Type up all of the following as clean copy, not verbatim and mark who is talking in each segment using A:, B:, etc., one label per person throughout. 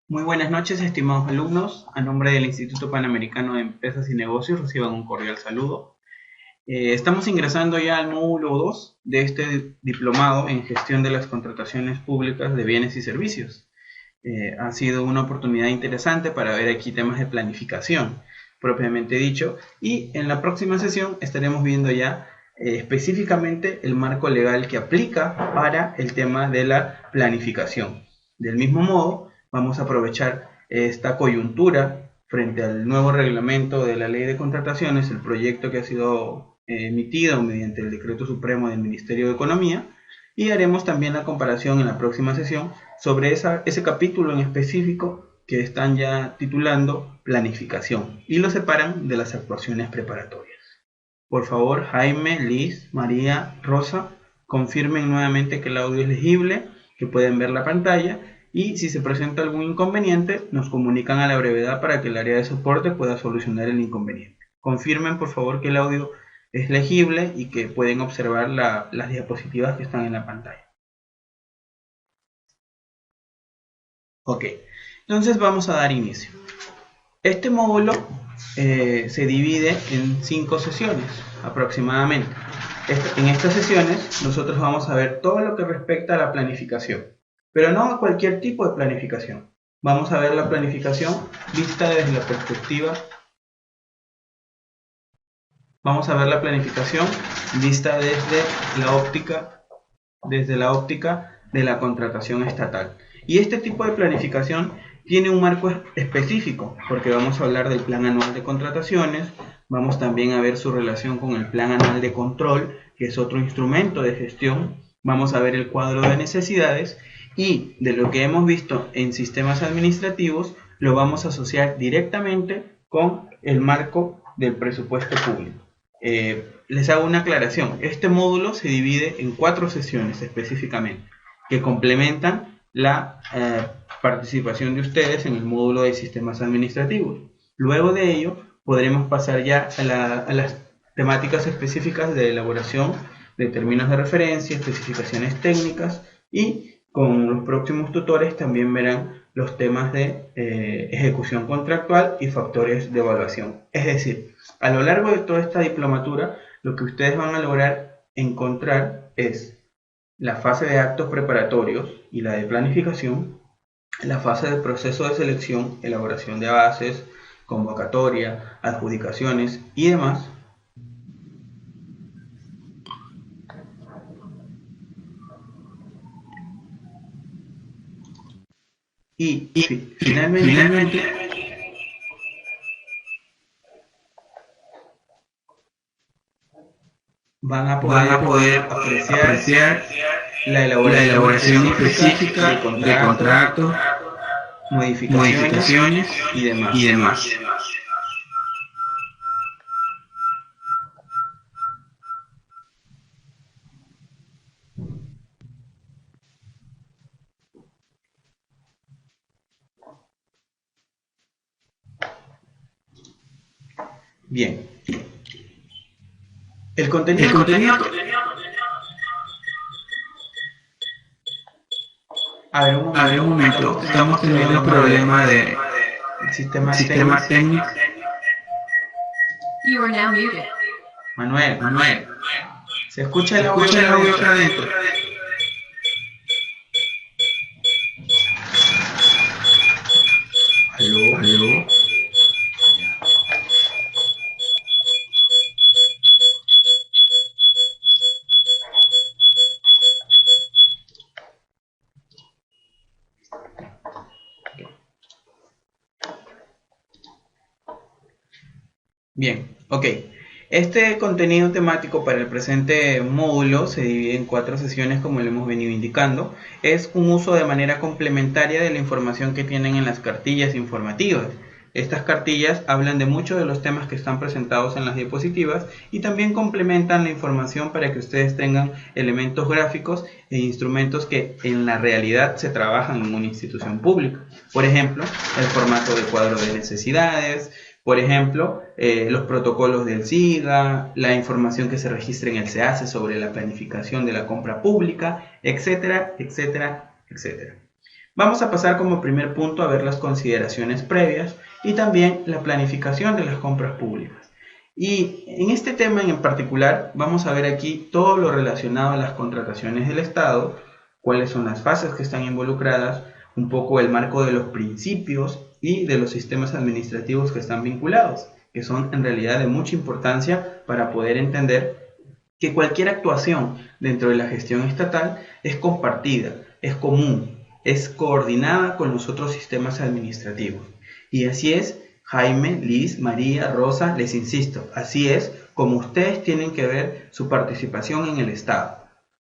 A: Muy buenas noches, estimados alumnos. A nombre del Instituto Panamericano de Empresas y Negocios, reciban un cordial saludo. Estamos ingresando ya al módulo 2 de este diplomado en gestión de las contrataciones públicas de bienes y servicios. Ha sido una oportunidad interesante para ver aquí temas de planificación, propiamente dicho, y en la próxima sesión estaremos viendo ya específicamente el marco legal que aplica para el tema de la planificación. Del mismo modo, vamos a aprovechar esta coyuntura frente al nuevo reglamento de la Ley de Contrataciones, el proyecto que ha sido emitido mediante el Decreto Supremo del Ministerio de Economía, y haremos también la comparación en la próxima sesión sobre ese capítulo en específico que están ya titulando planificación y lo separan de las actuaciones preparatorias. Por favor, Jaime, Liz, María, Rosa, confirmen nuevamente que el audio es legible, que pueden ver la pantalla, y si se presenta algún inconveniente, nos comunican a la brevedad para que el área de soporte pueda solucionar el inconveniente. Confirmen, por favor, que el audio es legible y que pueden observar las diapositivas que están en la pantalla. Ok, entonces vamos a dar inicio. Este módulo se divide en 5 sesiones aproximadamente. En estas sesiones nosotros vamos a ver todo lo que respecta a la planificación, pero no a cualquier tipo de planificación. Vamos a ver la planificación vista desde la perspectiva. Vamos a ver la planificación vista desde la óptica de la contratación estatal. Y este tipo de planificación tiene un marco específico, porque vamos a hablar del Plan Anual de Contrataciones, vamos también a ver su relación con el Plan Anual de Control, que es otro instrumento de gestión, vamos a ver el cuadro de necesidades y de lo que hemos visto en sistemas administrativos, lo vamos a asociar directamente con el marco del presupuesto público. Les hago una aclaración, este módulo se divide en 4 sesiones específicamente, que complementan la participación de ustedes en el módulo de sistemas administrativos. Luego de ello podremos pasar ya a las temáticas específicas de elaboración de términos de referencia, especificaciones técnicas, y con los próximos tutores también verán los temas de ejecución contractual y factores de evaluación. Es decir, a lo largo de toda esta diplomatura lo que ustedes van a lograr encontrar es la fase de actos preparatorios y la de planificación, la fase del proceso de selección, elaboración de bases, convocatoria, adjudicaciones y demás. Y finalmente van a poder apreciar la elaboración específica de contratos, modificaciones y demás. Bien. El contenido. A ver, un momento. Estamos teniendo un problema de sistema técnico.
B: You are now muted.
A: Manuel. ¿Se escucha el audio acá adentro? ¿Aló? Bien, ok. Este contenido temático para el presente módulo se divide en 4 sesiones, como lo hemos venido indicando. Es un uso de manera complementaria de la información que tienen en las cartillas informativas. Estas cartillas hablan de muchos de los temas que están presentados en las diapositivas y también complementan la información para que ustedes tengan elementos gráficos e instrumentos que en la realidad se trabajan en una institución pública. Por ejemplo, el formato de cuadro de necesidades, por ejemplo, los protocolos del SIGA, la información que se registra en el SEACE sobre la planificación de la compra pública, etcétera, etcétera, etcétera. Vamos a pasar como primer punto a ver las consideraciones previas y también la planificación de las compras públicas. Y en este tema en particular vamos a ver aquí todo lo relacionado a las contrataciones del Estado, cuáles son las fases que están involucradas, un poco el marco de los principios y de los sistemas administrativos que están vinculados, que son en realidad de mucha importancia para poder entender que cualquier actuación dentro de la gestión estatal es compartida, es común, es coordinada con los otros sistemas administrativos. Y así es, Jaime, Liz, María, Rosa, les insisto, así es como ustedes tienen que ver su participación en el Estado.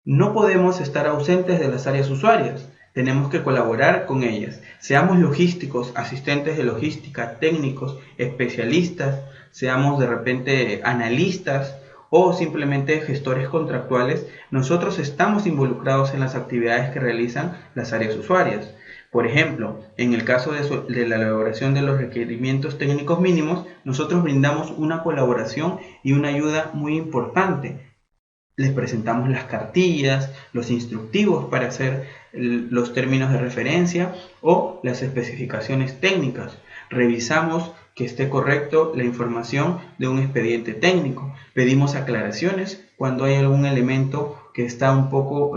A: No podemos estar ausentes de las áreas usuarias, tenemos que colaborar con ellas. Seamos logísticos, asistentes de logística, técnicos, especialistas, seamos de repente analistas o simplemente gestores contractuales, nosotros estamos involucrados en las actividades que realizan las áreas usuarias. Por ejemplo, en el caso de la elaboración de los requerimientos técnicos mínimos, nosotros brindamos una colaboración y una ayuda muy importante. Les presentamos las cartillas, los instructivos para hacer los términos de referencia o las especificaciones técnicas. Revisamos que esté correcto la información de un expediente técnico. Pedimos aclaraciones cuando hay algún elemento que está un poco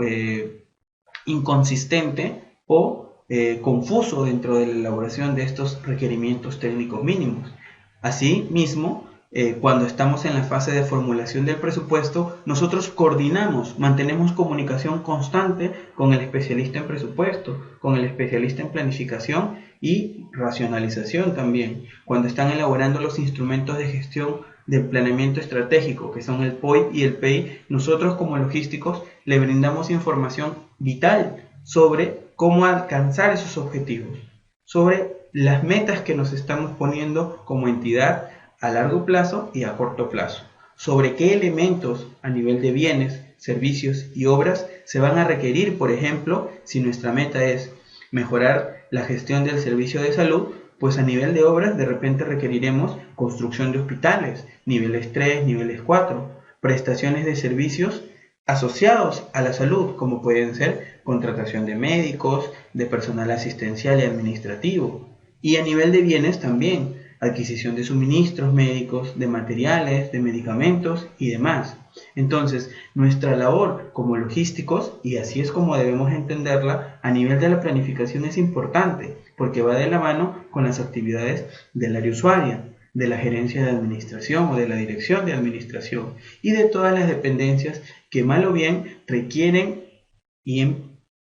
A: inconsistente o confuso dentro de la elaboración de estos requerimientos técnicos mínimos. Asimismo, cuando estamos en la fase de formulación del presupuesto, nosotros coordinamos, mantenemos comunicación constante con el especialista en presupuesto, con el especialista en planificación y racionalización también. Cuando están elaborando los instrumentos de gestión de planeamiento estratégico, que son el POI y el PEI, nosotros como logísticos le brindamos información vital sobre cómo alcanzar esos objetivos, sobre las metas que nos estamos poniendo como entidad a largo plazo y a corto plazo, sobre qué elementos a nivel de bienes, servicios y obras se van a requerir. Por ejemplo, si nuestra meta es mejorar la gestión del servicio de salud, pues a nivel de obras de repente requeriremos construcción de hospitales, niveles 3, niveles 4, prestaciones de servicios asociados a la salud, como pueden ser contratación de médicos, de personal asistencial y administrativo. Y a nivel de bienes también, adquisición de suministros médicos, de materiales, de medicamentos y demás. Entonces, nuestra labor como logísticos, y así es como debemos entenderla, a nivel de la planificación es importante, porque va de la mano con las actividades del área usuaria, de la gerencia de administración o de la dirección de administración, y de todas las dependencias que mal o bien requieren y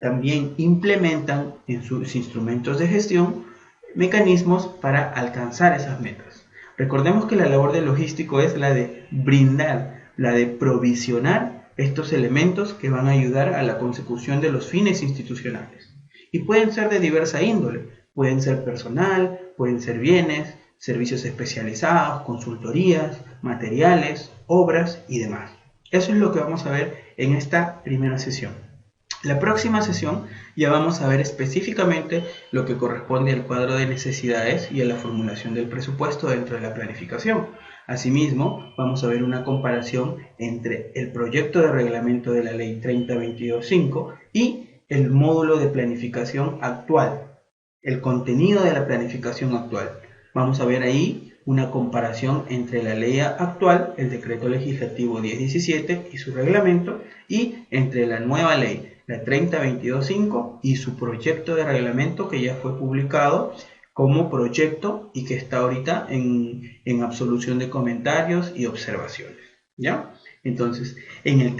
A: también implementan en sus instrumentos de gestión mecanismos para alcanzar esas metas. Recordemos que la labor del logístico es la de brindar, la de provisionar estos elementos que van a ayudar a la consecución de los fines institucionales. Y pueden ser de diversa índole, pueden ser personal, pueden ser bienes, servicios especializados, consultorías, materiales, obras y demás. Eso es lo que vamos a ver en esta primera sesión. La próxima sesión ya vamos a ver específicamente lo que corresponde al cuadro de necesidades y a la formulación del presupuesto dentro de la planificación. Asimismo, vamos a ver una comparación entre el proyecto de reglamento de la Ley 3022-5 y el módulo de planificación actual, el contenido de la planificación actual. Vamos a ver ahí una comparación entre la ley actual, el decreto legislativo 1017 y su reglamento, y entre la nueva ley, la 3022-5 y su proyecto de reglamento que ya fue publicado como proyecto y que está ahorita en absolución de comentarios y observaciones. ¿Ya? Entonces, en la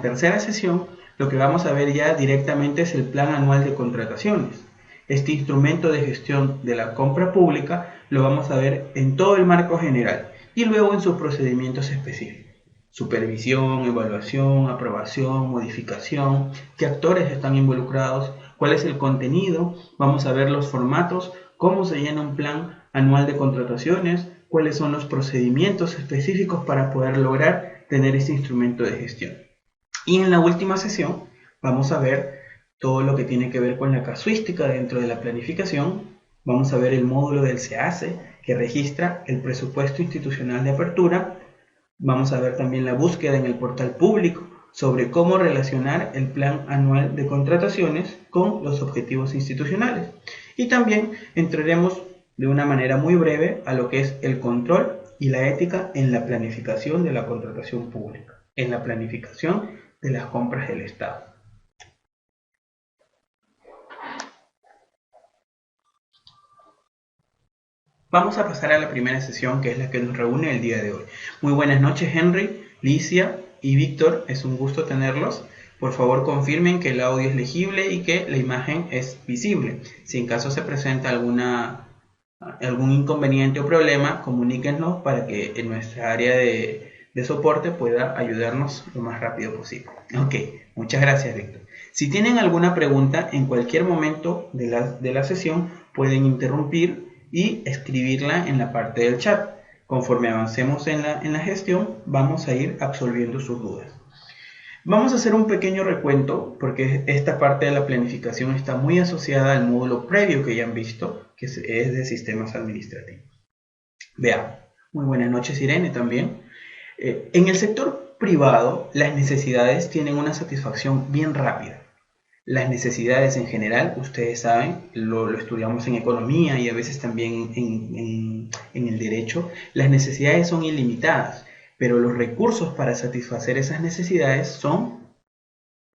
A: tercera sesión, lo que vamos a ver ya directamente es el Plan Anual de Contrataciones. Este instrumento de gestión de la compra pública lo vamos a ver en todo el marco general y luego en sus procedimientos específicos. Supervisión, evaluación, aprobación, modificación, qué actores están involucrados, cuál es el contenido, vamos a ver los formatos, cómo se llena un plan anual de contrataciones, cuáles son los procedimientos específicos para poder lograr tener este instrumento de gestión. Y en la última sesión vamos a ver todo lo que tiene que ver con la casuística dentro de la planificación. Vamos a ver el módulo del SEACE que registra el presupuesto institucional de apertura. Vamos a ver también la búsqueda en el portal público sobre cómo relacionar el plan anual de contrataciones con los objetivos institucionales. Y también entraremos de una manera muy breve a lo que es el control y la ética en la planificación de la contratación pública, en la planificación de las compras del Estado. Vamos a pasar a la primera sesión, que es la que nos reúne el día de hoy. Muy buenas noches, Henry, Licia y Víctor. Es un gusto tenerlos. Por favor, confirmen que el audio es legible y que la imagen es visible. Si en caso se presenta algún inconveniente o problema, comuníquenos para que en nuestra área de soporte pueda ayudarnos lo más rápido posible. Ok, muchas gracias, Víctor. Si tienen alguna pregunta en cualquier momento de la sesión, pueden interrumpir y escribirla en la parte del chat. Conforme avancemos en la gestión, vamos a ir absolviendo sus dudas. Vamos a hacer un pequeño recuento porque esta parte de la planificación está muy asociada al módulo previo que ya han visto, que es de sistemas administrativos. Veamos. Muy buenas noches, Irene, también. En el sector privado, las necesidades tienen una satisfacción bien rápida. Las necesidades en general, ustedes saben, lo estudiamos en economía y a veces también en el derecho, las necesidades son ilimitadas, pero los recursos para satisfacer esas necesidades son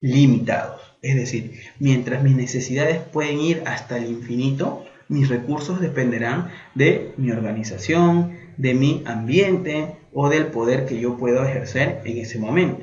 A: limitados. Es decir, mientras mis necesidades pueden ir hasta el infinito, mis recursos dependerán de mi organización, de mi ambiente o del poder que yo puedo ejercer en ese momento.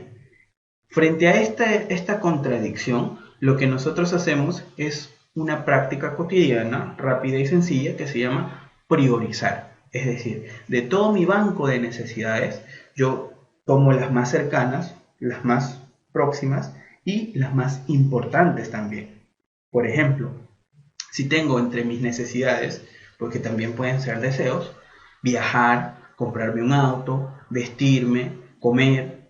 A: Frente a esta contradicción, lo que nosotros hacemos es una práctica cotidiana, rápida y sencilla, que se llama priorizar. Es decir, de todo mi banco de necesidades, yo tomo las más cercanas, las más próximas y las más importantes también. Por ejemplo, si tengo entre mis necesidades, porque también pueden ser deseos, viajar, comprarme un auto, vestirme, comer,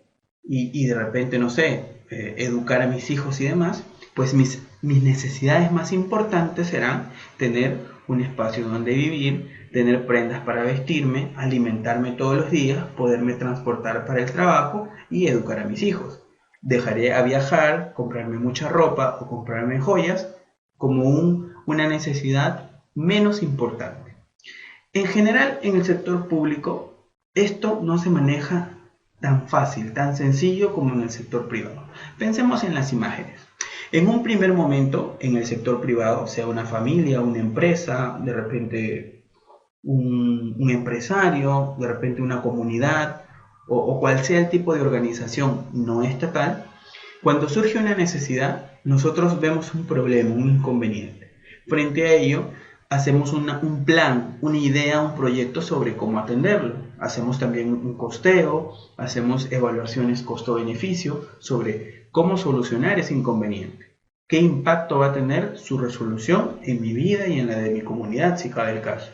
A: y de repente, no sé, educar a mis hijos y demás, pues mis necesidades más importantes serán tener un espacio donde vivir, tener prendas para vestirme, alimentarme todos los días, poderme transportar para el trabajo y educar a mis hijos. Dejaré a viajar, comprarme mucha ropa o comprarme joyas como una necesidad menos importante. En general, en el sector público, esto no se maneja tan fácil, tan sencillo como en el sector privado. Pensemos en las imágenes. En un primer momento, en el sector privado, sea una familia, una empresa, de repente un empresario, de repente una comunidad, o cual sea el tipo de organización no estatal, cuando surge una necesidad, nosotros vemos un problema, un inconveniente. Frente a ello, hacemos un plan, una idea, un proyecto sobre cómo atenderlo. Hacemos también un costeo, hacemos evaluaciones costo-beneficio sobre cómo solucionar ese inconveniente. ¿Qué impacto va a tener su resolución en mi vida y en la de mi comunidad, si cabe el caso?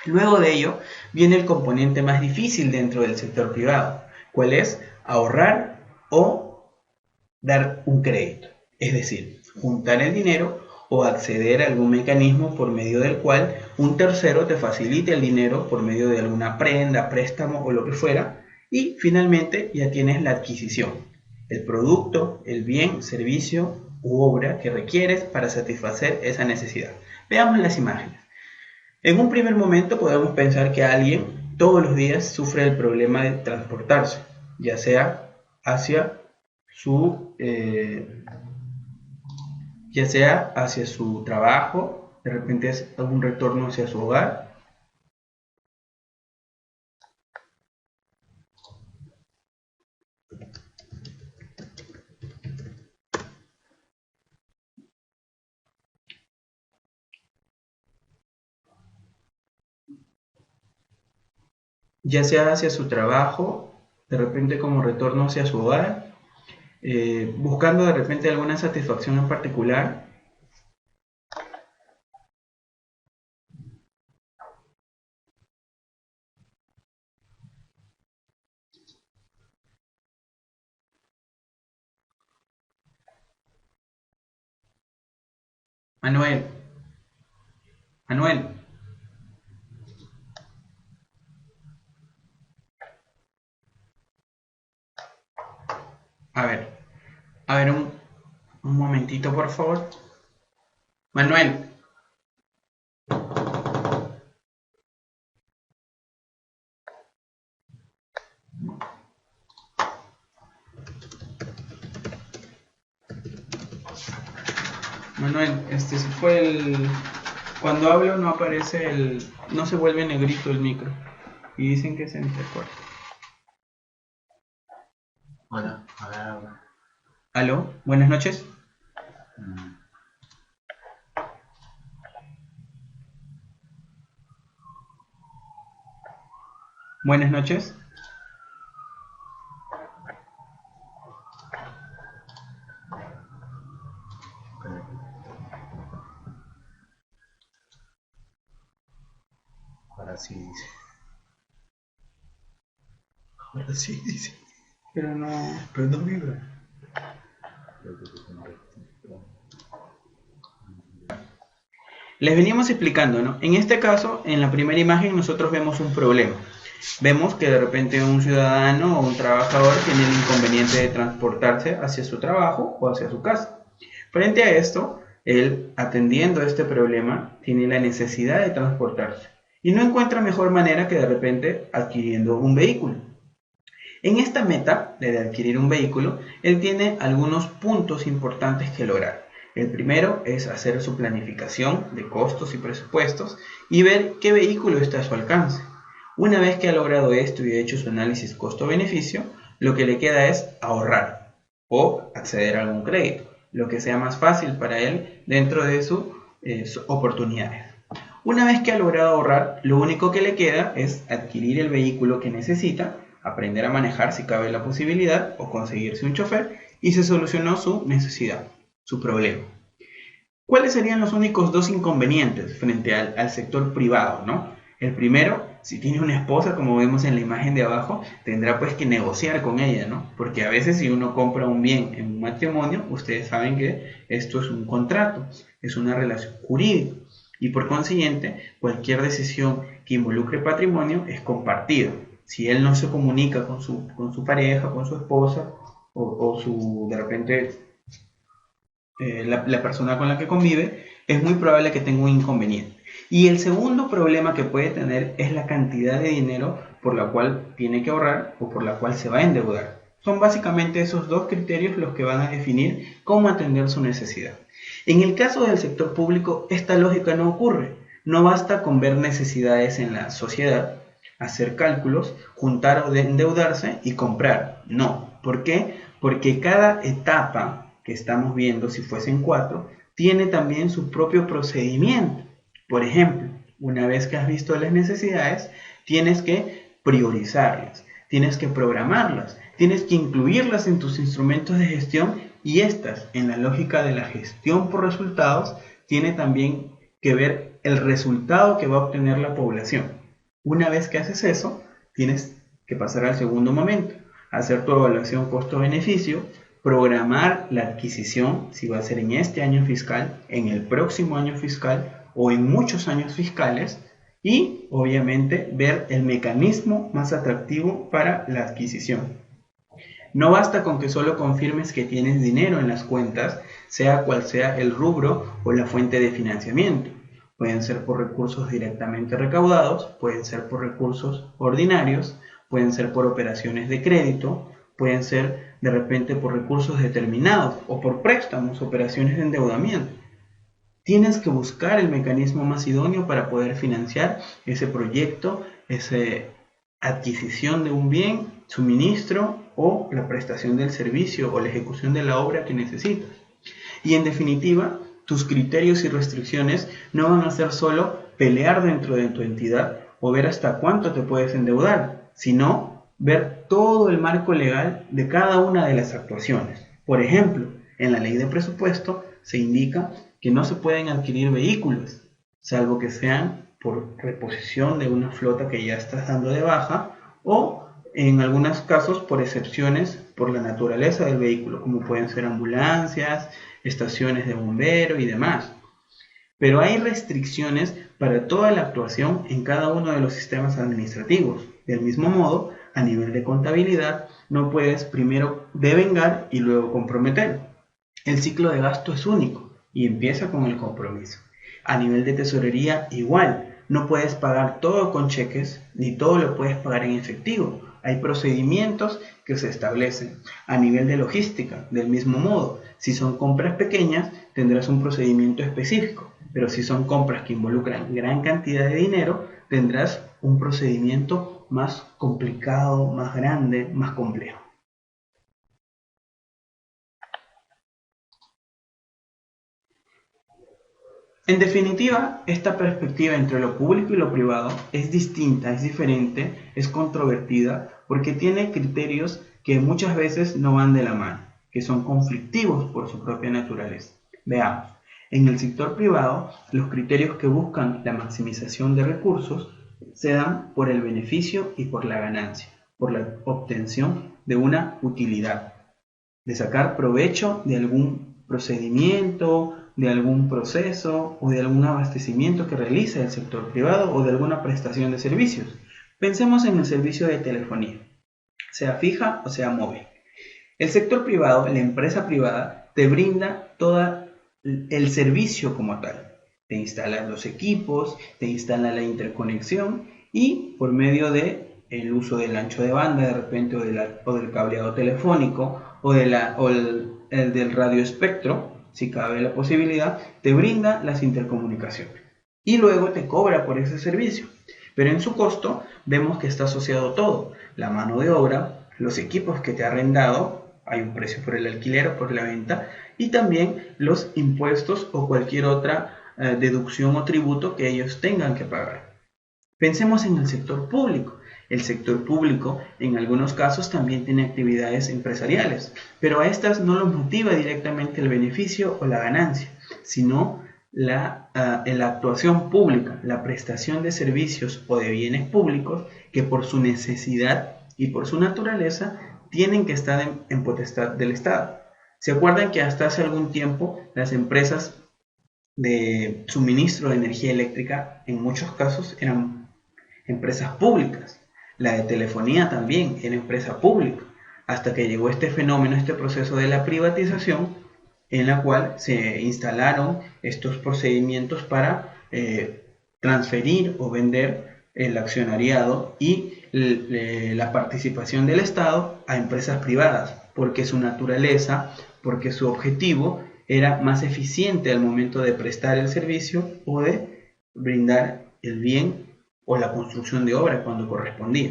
A: Luego de ello, viene el componente más difícil dentro del sector privado, ¿cuál es? Ahorrar o dar un crédito, es decir, juntar el dinero o acceder a algún mecanismo por medio del cual un tercero te facilite el dinero por medio de alguna prenda, préstamo o lo que fuera, y finalmente ya tienes la adquisición, el producto, el bien, servicio u obra que requieres para satisfacer esa necesidad. Veamos las imágenes. En un primer momento podemos pensar que alguien todos los días sufre el problema de transportarse, ya sea hacia ya sea hacia su trabajo, de repente es algún retorno hacia su hogar, ya sea hacia su trabajo, de repente como retorno hacia su hogar, buscando de repente alguna satisfacción en particular. Manuel, Manuel, a ver, A ver, un momentito, por favor. Manuel. Manuel, se fue el... Cuando hablo no aparece el... No se vuelve negrito el micro. Y dicen que se entrecorta.
B: Hola, hola.
A: ¿Aló? Buenas noches. Buenas noches.
B: Ahora sí dice. Ahora sí dice.
A: Pero no
B: vibra.
A: Les veníamos explicando, ¿no? En este caso, en la primera imagen nosotros vemos un problema. Vemos que de repente un ciudadano o un trabajador tiene el inconveniente de transportarse hacia su trabajo o hacia su casa. Frente a esto, él, atendiendo a este problema, tiene la necesidad de transportarse y no encuentra mejor manera que de repente adquiriendo un vehículo. En esta meta de adquirir un vehículo, él tiene algunos puntos importantes que lograr. El primero es hacer su planificación de costos y presupuestos y ver qué vehículo está a su alcance. Una vez que ha logrado esto y ha hecho su análisis costo-beneficio, lo que le queda es ahorrar o acceder a algún crédito, lo que sea más fácil para él dentro de sus oportunidades. Una vez que ha logrado ahorrar, lo único que le queda es adquirir el vehículo que necesita, aprender a manejar si cabe la posibilidad o conseguirse un chofer y se solucionó su necesidad, su problema. ¿Cuáles serían los únicos dos inconvenientes frente al sector privado, ¿no? El primero, si tiene una esposa, como vemos en la imagen de abajo, tendrá pues que negociar con ella, ¿no? Porque a veces si uno compra un bien en un matrimonio, ustedes saben que esto es un contrato, es una relación jurídica y por consiguiente cualquier decisión que involucre patrimonio es compartida. Si él no se comunica con su pareja, con su esposa o de repente la persona con la que convive, es muy probable que tenga un inconveniente. Y el segundo problema que puede tener es la cantidad de dinero por la cual tiene que ahorrar o por la cual se va a endeudar. Son básicamente esos dos criterios los que van a definir cómo atender su necesidad. En el caso del sector público, esta lógica no ocurre. No basta con ver necesidades en la sociedad, hacer cálculos, juntar o endeudarse y comprar. No. ¿Por qué? Porque cada etapa que estamos viendo, si fuesen 4, tiene también su propio procedimiento. Por ejemplo, una vez que has visto las necesidades, tienes que priorizarlas, tienes que programarlas, tienes que incluirlas en tus instrumentos de gestión y estas, en la lógica de la gestión por resultados, tiene también que ver el resultado que va a obtener la población. Una vez que haces eso, tienes que pasar al segundo momento, hacer tu evaluación costo-beneficio, programar la adquisición, si va a ser en este año fiscal, en el próximo año fiscal o en muchos años fiscales y obviamente ver el mecanismo más atractivo para la adquisición. No basta con que solo confirmes que tienes dinero en las cuentas, sea cual sea el rubro o la fuente de financiamiento. Pueden ser por recursos directamente recaudados, pueden ser por recursos ordinarios, pueden ser por operaciones de crédito, pueden ser de repente por recursos determinados o por préstamos, operaciones de endeudamiento. Tienes que buscar el mecanismo más idóneo para poder financiar ese proyecto, esa adquisición de un bien, suministro o la prestación del servicio o la ejecución de la obra que necesitas. Y en definitiva, tus criterios y restricciones no van a ser solo pelear dentro de tu entidad o ver hasta cuánto te puedes endeudar, sino ver todo el marco legal de cada una de las actuaciones. Por ejemplo, en la ley de presupuesto se indica que no se pueden adquirir vehículos, salvo que sean por reposición de una flota que ya estás dando de baja o en algunos casos por excepciones por la naturaleza del vehículo, como pueden ser ambulancias, estaciones de bombero y demás. Pero hay restricciones para toda la actuación en cada uno de los sistemas administrativos. Del mismo modo, a nivel de contabilidad, no puedes primero devengar y luego comprometer. El ciclo de gasto es único y empieza con el compromiso. A nivel de tesorería igual, no puedes pagar todo con cheques ni todo lo puedes pagar en efectivo. Hay procedimientos que se establecen. A nivel de logística, del mismo modo, si son compras pequeñas tendrás un procedimiento específico, pero si son compras que involucran gran cantidad de dinero tendrás un procedimiento más complicado, más grande, más complejo. En definitiva, esta perspectiva entre lo público y lo privado es distinta, es diferente, es controvertida, porque tiene criterios que muchas veces no van de la mano, que son conflictivos por su propia naturaleza. Veamos, en el sector privado, los criterios que buscan la maximización de recursos se dan por el beneficio y por la ganancia, por la obtención de una utilidad, de sacar provecho de algún procedimiento, de algún proceso o de algún abastecimiento que realiza el sector privado o de alguna prestación de servicios. Pensemos en el servicio de telefonía, sea fija o sea móvil. El sector privado, la empresa privada, te brinda todo el servicio como tal. Te instala los equipos, te instala la interconexión y por medio de el uso del ancho de banda de repente o del cableado telefónico o el del radioespectro, si cabe la posibilidad, te brinda las intercomunicaciones y luego te cobra por ese servicio. Pero en su costo vemos que está asociado todo, la mano de obra, los equipos que te ha arrendado, hay un precio por el alquiler o por la venta, y también los impuestos o cualquier otra deducción o tributo que ellos tengan que pagar. Pensemos en el sector público. El sector público en algunos casos también tiene actividades empresariales, pero a estas no los motiva directamente el beneficio o la ganancia, sino la actuación pública, la prestación de servicios o de bienes públicos que por su necesidad y por su naturaleza tienen que estar en potestad del Estado. ¿Se acuerdan que hasta hace algún tiempo las empresas de suministro de energía eléctrica en muchos casos eran empresas públicas? La de telefonía también era empresa pública, hasta que llegó este fenómeno, este proceso de la privatización, en la cual se instalaron estos procedimientos para transferir o vender el accionariado y la participación del Estado a empresas privadas, porque su naturaleza, porque su objetivo era más eficiente al momento de prestar el servicio o de brindar el bien o la construcción de obra cuando correspondía.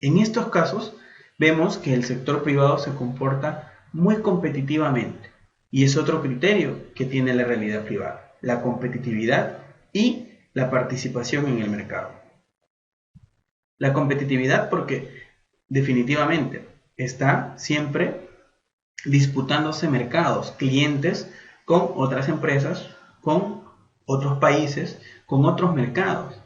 A: En estos casos vemos que el sector privado se comporta muy competitivamente y es otro criterio que tiene la realidad privada, la competitividad y la participación en el mercado. La competitividad porque definitivamente está siempre disputándose mercados, clientes con otras empresas, con otros países, con otros mercados.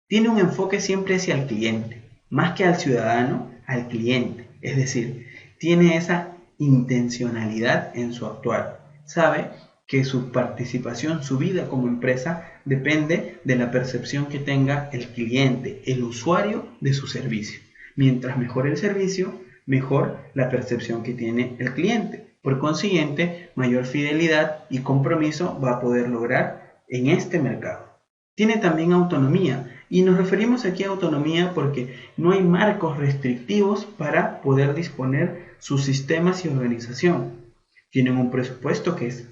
A: Tiene un enfoque siempre hacia el cliente, más que al ciudadano, al cliente. Es decir, tiene esa intencionalidad en su actuar. Sabe que su participación, su vida como empresa, depende de la percepción que tenga el cliente, el usuario de su servicio. Mientras mejor el servicio, mejor la percepción que tiene el cliente. Por consiguiente, mayor fidelidad y compromiso va a poder lograr en este mercado. Tiene también autonomía, y nos referimos aquí a autonomía porque no hay marcos restrictivos para poder disponer sus sistemas y organización. Tienen un presupuesto que es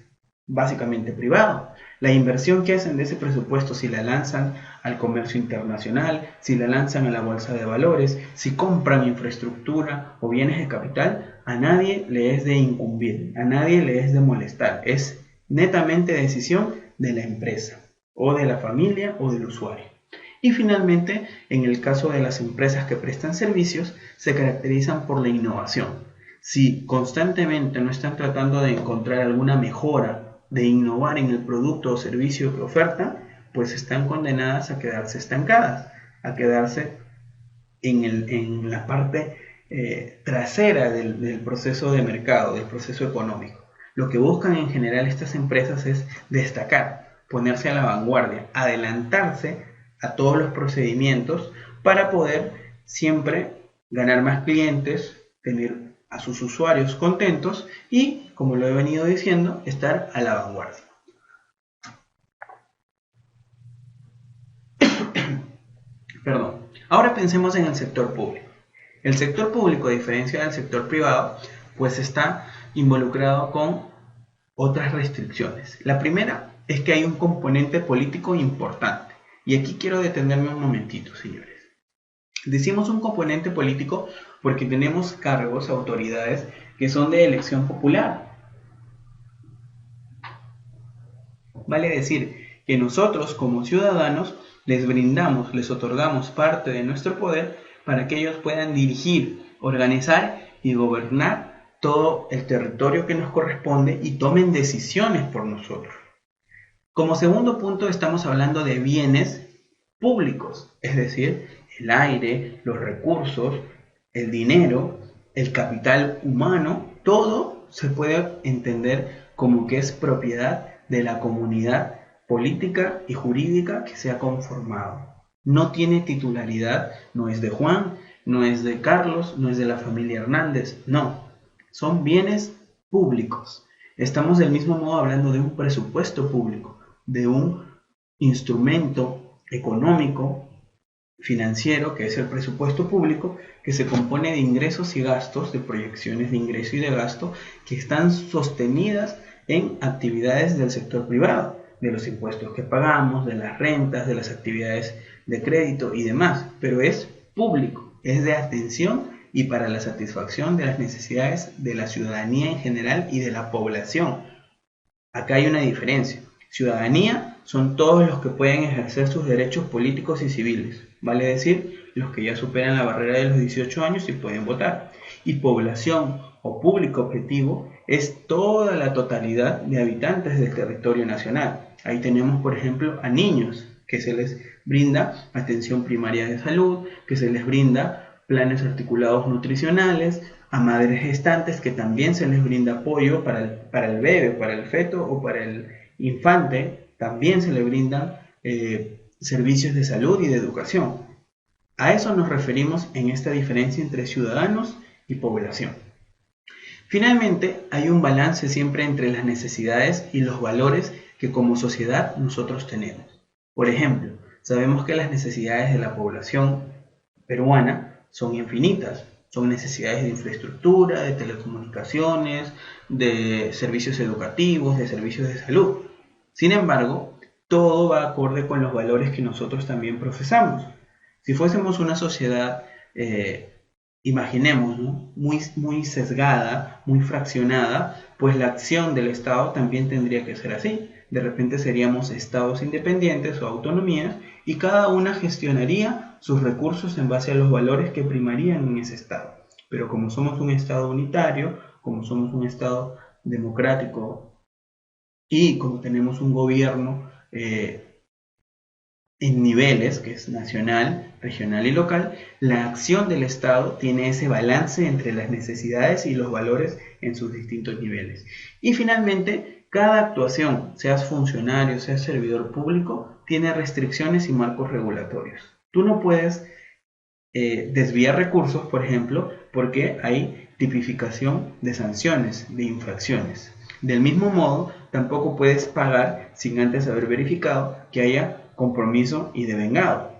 A: básicamente privado. La inversión que hacen de ese presupuesto, si la lanzan al comercio internacional, si la lanzan a la bolsa de valores, si compran infraestructura o bienes de capital, a nadie le es de incumbir, a nadie le es de molestar. Es netamente decisión de la empresa o de la familia o del usuario. Y finalmente, en el caso de las empresas que prestan servicios, se caracterizan por la innovación. Si constantemente no están tratando de encontrar alguna mejora, de innovar en el producto o servicio que ofertan, pues están condenadas a quedarse estancadas, a quedarse en la parte trasera del proceso de mercado, del proceso económico. Lo que buscan en general estas empresas es destacar, ponerse a la vanguardia, adelantarse a todos los procedimientos para poder siempre ganar más clientes, tener a sus usuarios contentos y, como lo he venido diciendo, estar a la vanguardia. Perdón. Ahora pensemos en el sector público. El sector público, a diferencia del sector privado, pues está involucrado con otras restricciones. La primera es que hay un componente político importante. Y aquí quiero detenerme un momentito, señores. Decimos un componente político porque tenemos cargos, autoridades que son de elección popular. Vale decir que nosotros como ciudadanos les brindamos, les otorgamos parte de nuestro poder para que ellos puedan dirigir, organizar y gobernar todo el territorio que nos corresponde y tomen decisiones por nosotros. Como segundo punto estamos hablando de bienes públicos, es decir, el aire, los recursos, el dinero, el capital humano, todo se puede entender como que es propiedad de la comunidad política y jurídica que se ha conformado. No tiene titularidad, no es de Juan, no es de Carlos, no es de la familia Hernández, no. Son bienes públicos. Estamos del mismo modo hablando de un presupuesto público, de un instrumento económico, financiero, que es el presupuesto público, que se compone de ingresos y gastos, de proyecciones de ingreso y de gasto, que están sostenidas en actividades del sector privado, de los impuestos que pagamos, de las rentas, de las actividades de crédito y demás, pero es público, es de atención y para la satisfacción de las necesidades de la ciudadanía en general y de la población. Acá hay una diferencia. Ciudadanía son todos los que pueden ejercer sus derechos políticos y civiles, vale decir, los que ya superan la barrera de los 18 años y pueden votar. Y población o público objetivo es toda la totalidad de habitantes del territorio nacional. Ahí tenemos, por ejemplo, a niños, que se les brinda atención primaria de salud, que se les brinda planes articulados nutricionales, a madres gestantes, que también se les brinda apoyo para el bebé, para el feto o para el infante, también se le brindan servicios de salud y de educación. A eso nos referimos en esta diferencia entre ciudadanos y población. Finalmente, hay un balance siempre entre las necesidades y los valores que como sociedad nosotros tenemos. Por ejemplo, sabemos que las necesidades de la población peruana son infinitas. Son necesidades de infraestructura, de telecomunicaciones, de servicios educativos, de servicios de salud. Sin embargo, todo va acorde con los valores que nosotros también profesamos. Si fuésemos una sociedad, imaginemos, ¿no?, muy sesgada, muy fraccionada, pues la acción del Estado también tendría que ser así. De repente seríamos estados independientes o autonomías y cada una gestionaría sus recursos en base a los valores que primarían en ese estado. Pero como somos un estado unitario, como somos un estado democrático y como tenemos un gobierno en niveles, que es nacional, regional y local, la acción del Estado tiene ese balance entre las necesidades y los valores en sus distintos niveles. Y finalmente, cada actuación, seas funcionario, seas servidor público, tiene restricciones y marcos regulatorios. Tú no puedes desviar recursos, por ejemplo, porque hay tipificación de sanciones, de infracciones. Del mismo modo, tampoco puedes pagar sin antes haber verificado que haya compromiso y devengado.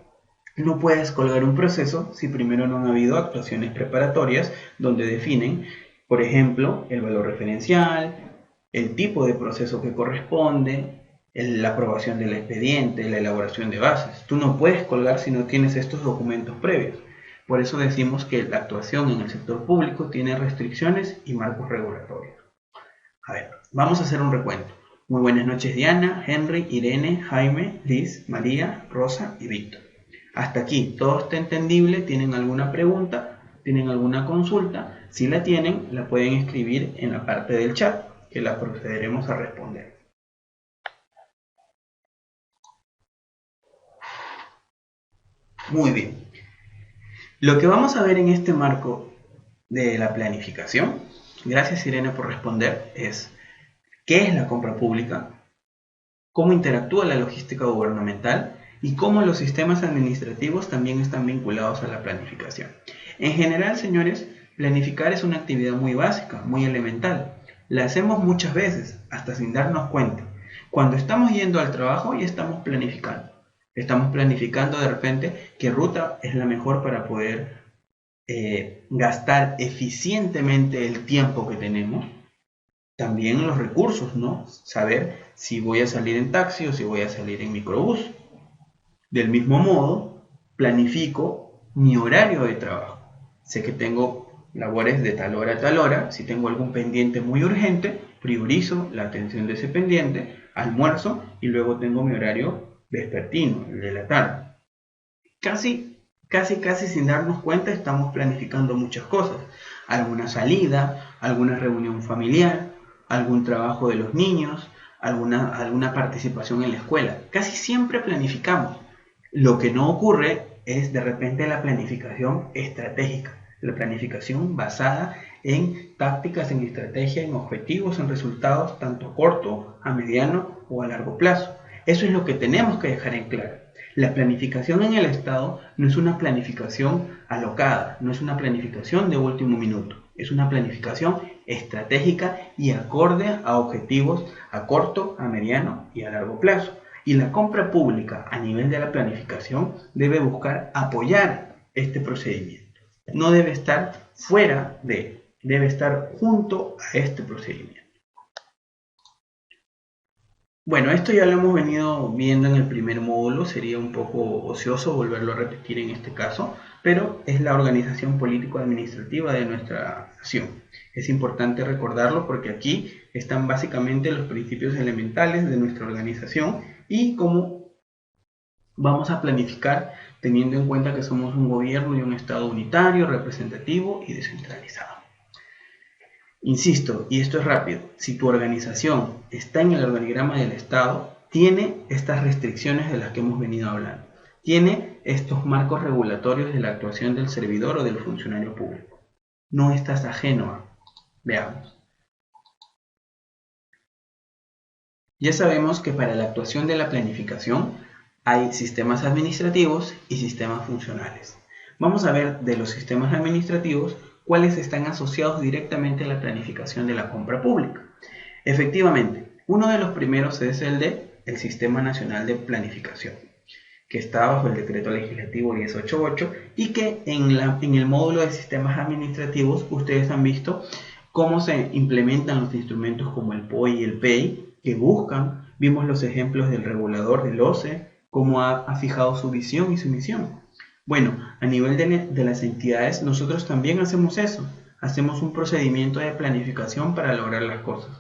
A: No puedes colgar un proceso si primero no han habido actuaciones preparatorias donde definen, por ejemplo, el valor referencial, el tipo de proceso que corresponde, la aprobación del expediente, la elaboración de bases. Tú no puedes colgar si no tienes estos documentos previos. Por eso decimos que la actuación en el sector público tiene restricciones y marcos regulatorios. A ver, vamos a hacer un recuento. Muy buenas noches Diana, Henry, Irene, Jaime, Liz, María, Rosa y Víctor. Hasta aquí, todo está entendible. ¿Tienen alguna pregunta? ¿Tienen alguna consulta? Si la tienen, la pueden escribir en la parte del chat, que la procederemos a responder. Muy bien. Lo que vamos a ver en este marco de la planificación, gracias Irene por responder, es qué es la compra pública, cómo interactúa la logística gubernamental y cómo los sistemas administrativos también están vinculados a la planificación. En general, señores, Planificar es una actividad muy básica, muy elemental. La hacemos muchas veces, hasta sin darnos cuenta. Cuando estamos yendo al trabajo ya estamos planificando. Estamos planificando de repente qué ruta es la mejor para poder gastar eficientemente el tiempo que tenemos. También los recursos, ¿no? Saber si voy a salir en taxi o si voy a salir en microbús. Del mismo modo, planifico mi horario de trabajo. Sé que tengo labores de tal hora a tal hora. Si tengo algún pendiente muy urgente, priorizo la atención de ese pendiente, almuerzo y luego tengo mi horario vespertino, el de la tarde. Casi sin darnos cuenta estamos planificando muchas cosas. Alguna salida, alguna reunión familiar, algún trabajo de los niños, alguna participación en la escuela. Casi siempre planificamos. Lo que no ocurre es de repente la planificación estratégica, la planificación basada en tácticas, en estrategia, en objetivos, en resultados tanto a corto, a mediano o a largo plazo. Eso es lo que tenemos que dejar en claro. La planificación en el Estado no es una planificación alocada, no es una planificación de último minuto, es una planificación estratégica y acorde a objetivos a corto, a mediano y a largo plazo. Y la compra pública a nivel de la planificación debe buscar apoyar este procedimiento. No debe estar fuera de, debe estar junto a este procedimiento. Bueno, esto ya lo hemos venido viendo en el primer módulo, sería un poco ocioso volverlo a repetir en este caso, pero es la organización político-administrativa de nuestra nación. Es importante recordarlo porque aquí están básicamente los principios elementales de nuestra organización y cómo vamos a planificar teniendo en cuenta que somos un gobierno y un Estado unitario, representativo y descentralizado. Insisto, y esto es rápido, si tu organización está en el organigrama del Estado, tiene estas restricciones de las que hemos venido hablando. Tiene estos marcos regulatorios de la actuación del servidor o del funcionario público. No estás ajeno a. Veamos. Ya sabemos que para la actuación de la planificación hay sistemas administrativos y sistemas funcionales. Vamos a ver de los sistemas administrativos cuáles están asociados directamente a la planificación de la compra pública. Efectivamente, uno de los primeros es el Sistema Nacional de Planificación, que está bajo el Decreto Legislativo 1088 y que en el módulo de sistemas administrativos ustedes han visto cómo se implementan los instrumentos como el POI y el PEI que buscan. Vimos los ejemplos del regulador del OCE, cómo ha fijado su visión y su misión. Bueno, a nivel de las entidades, nosotros también hacemos eso. Hacemos un procedimiento de planificación para lograr las cosas.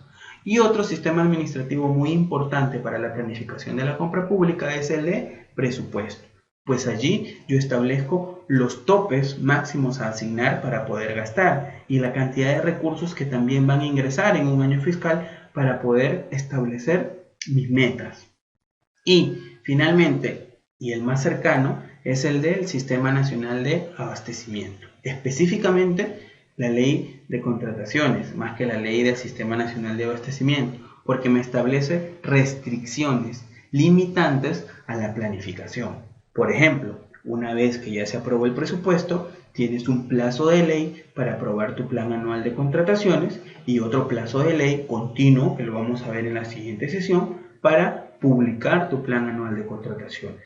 A: Y otro sistema administrativo muy importante para la planificación de la compra pública es el de presupuesto. Pues allí yo establezco los topes máximos a asignar para poder gastar y la cantidad de recursos que también van a ingresar en un año fiscal para poder establecer mis metas. Y finalmente, y el más cercano, es el del Sistema Nacional de Abastecimiento. Específicamente, la Ley de Contrataciones, más que la Ley del Sistema Nacional de Abastecimiento, porque me establece restricciones limitantes a la planificación. Por ejemplo, una vez que ya se aprobó el presupuesto, tienes un plazo de ley para aprobar tu plan anual de contrataciones y otro plazo de ley continuo, que lo vamos a ver en la siguiente sesión, para publicar tu plan anual de contrataciones.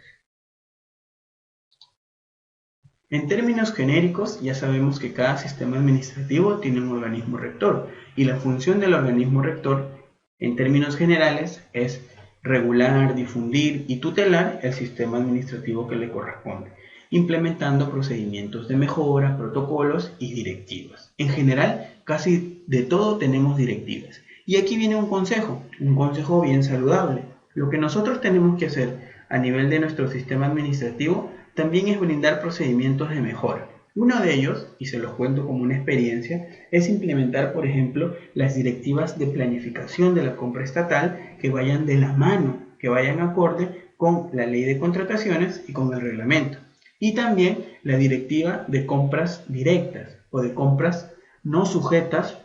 A: En términos genéricos, ya sabemos que cada sistema administrativo tiene un organismo rector y la función del organismo rector, en términos generales, es regular, difundir y tutelar el sistema administrativo que le corresponde, implementando procedimientos de mejora, protocolos y directivas. En general, casi de todo tenemos directivas. Y aquí viene un consejo bien saludable. Lo que nosotros tenemos que hacer a nivel de nuestro sistema administrativo también es brindar procedimientos de mejora. Uno de ellos, y se los cuento como una experiencia, es implementar, por ejemplo, las directivas de planificación de la compra estatal que vayan de la mano, que vayan acorde con la ley de contrataciones y con el reglamento. Y también la directiva de compras directas o de compras no sujetas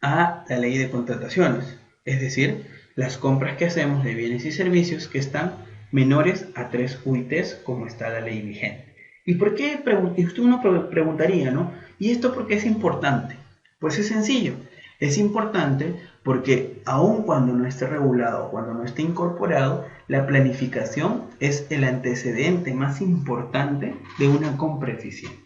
A: a la ley de contrataciones, es decir, las compras que hacemos de bienes y servicios que están menores a 3 UITs como está la ley vigente. ¿Y por qué? Y usted uno preguntaría, ¿no? ¿Y esto por qué es importante? Pues es sencillo. Es importante porque aun cuando no esté regulado, cuando no esté incorporado, la planificación es el antecedente más importante de una compra eficiente.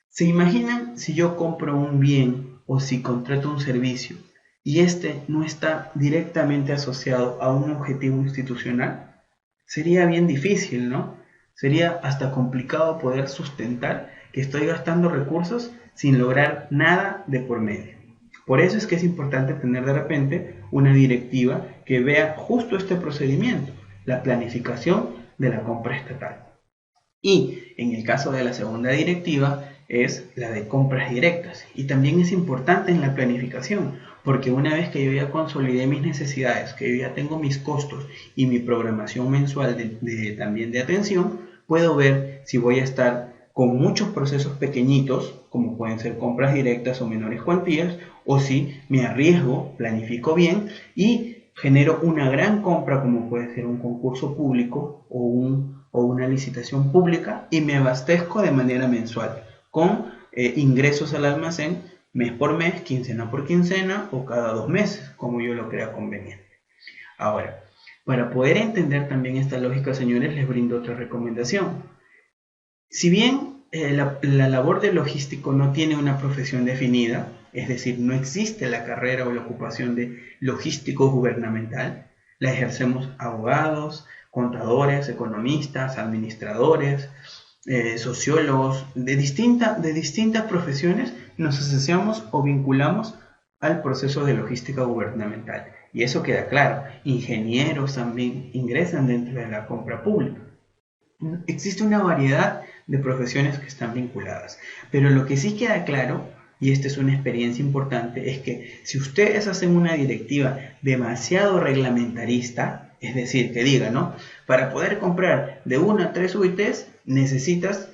A: ¿Se imaginan si yo compro un bien o si contrato un servicio y este no está directamente asociado a un objetivo institucional? Sería bien difícil, ¿no? Sería hasta complicado poder sustentar que estoy gastando recursos sin lograr nada de por medio. Por eso es que es importante tener de repente una directiva que vea justo este procedimiento, la planificación de la compra estatal. Y en el caso de la segunda directiva es la de compras directas. Y también es importante en la planificación, porque una vez que yo ya consolidé mis necesidades, que yo ya tengo mis costos y mi programación mensual también de atención, puedo ver si voy a estar con muchos procesos pequeñitos, como pueden ser compras directas o menores cuantías, o si me arriesgo, planifico bien y genero una gran compra, como puede ser un concurso público o una licitación pública, y me abastezco de manera mensual con ingresos al almacén mes por mes, quincena por quincena o cada 2 meses, como yo lo crea conveniente. Ahora, para poder entender también esta lógica, señores, les brindo otra recomendación. Si bien la labor de logístico no tiene una profesión definida, es decir, no existe la carrera o la ocupación de logístico gubernamental, la ejercemos abogados, contadores, economistas, administradores, sociólogos, de distintas profesiones nos asociamos o vinculamos al proceso de logística gubernamental. Y eso queda claro, ingenieros también ingresan dentro de la compra pública. Existe una variedad de profesiones que están vinculadas, pero lo que sí queda claro, y esta es una experiencia importante, es que si ustedes hacen una directiva demasiado reglamentarista, es decir, que diga, ¿no? Para poder comprar de 1 a 3 UITs necesitas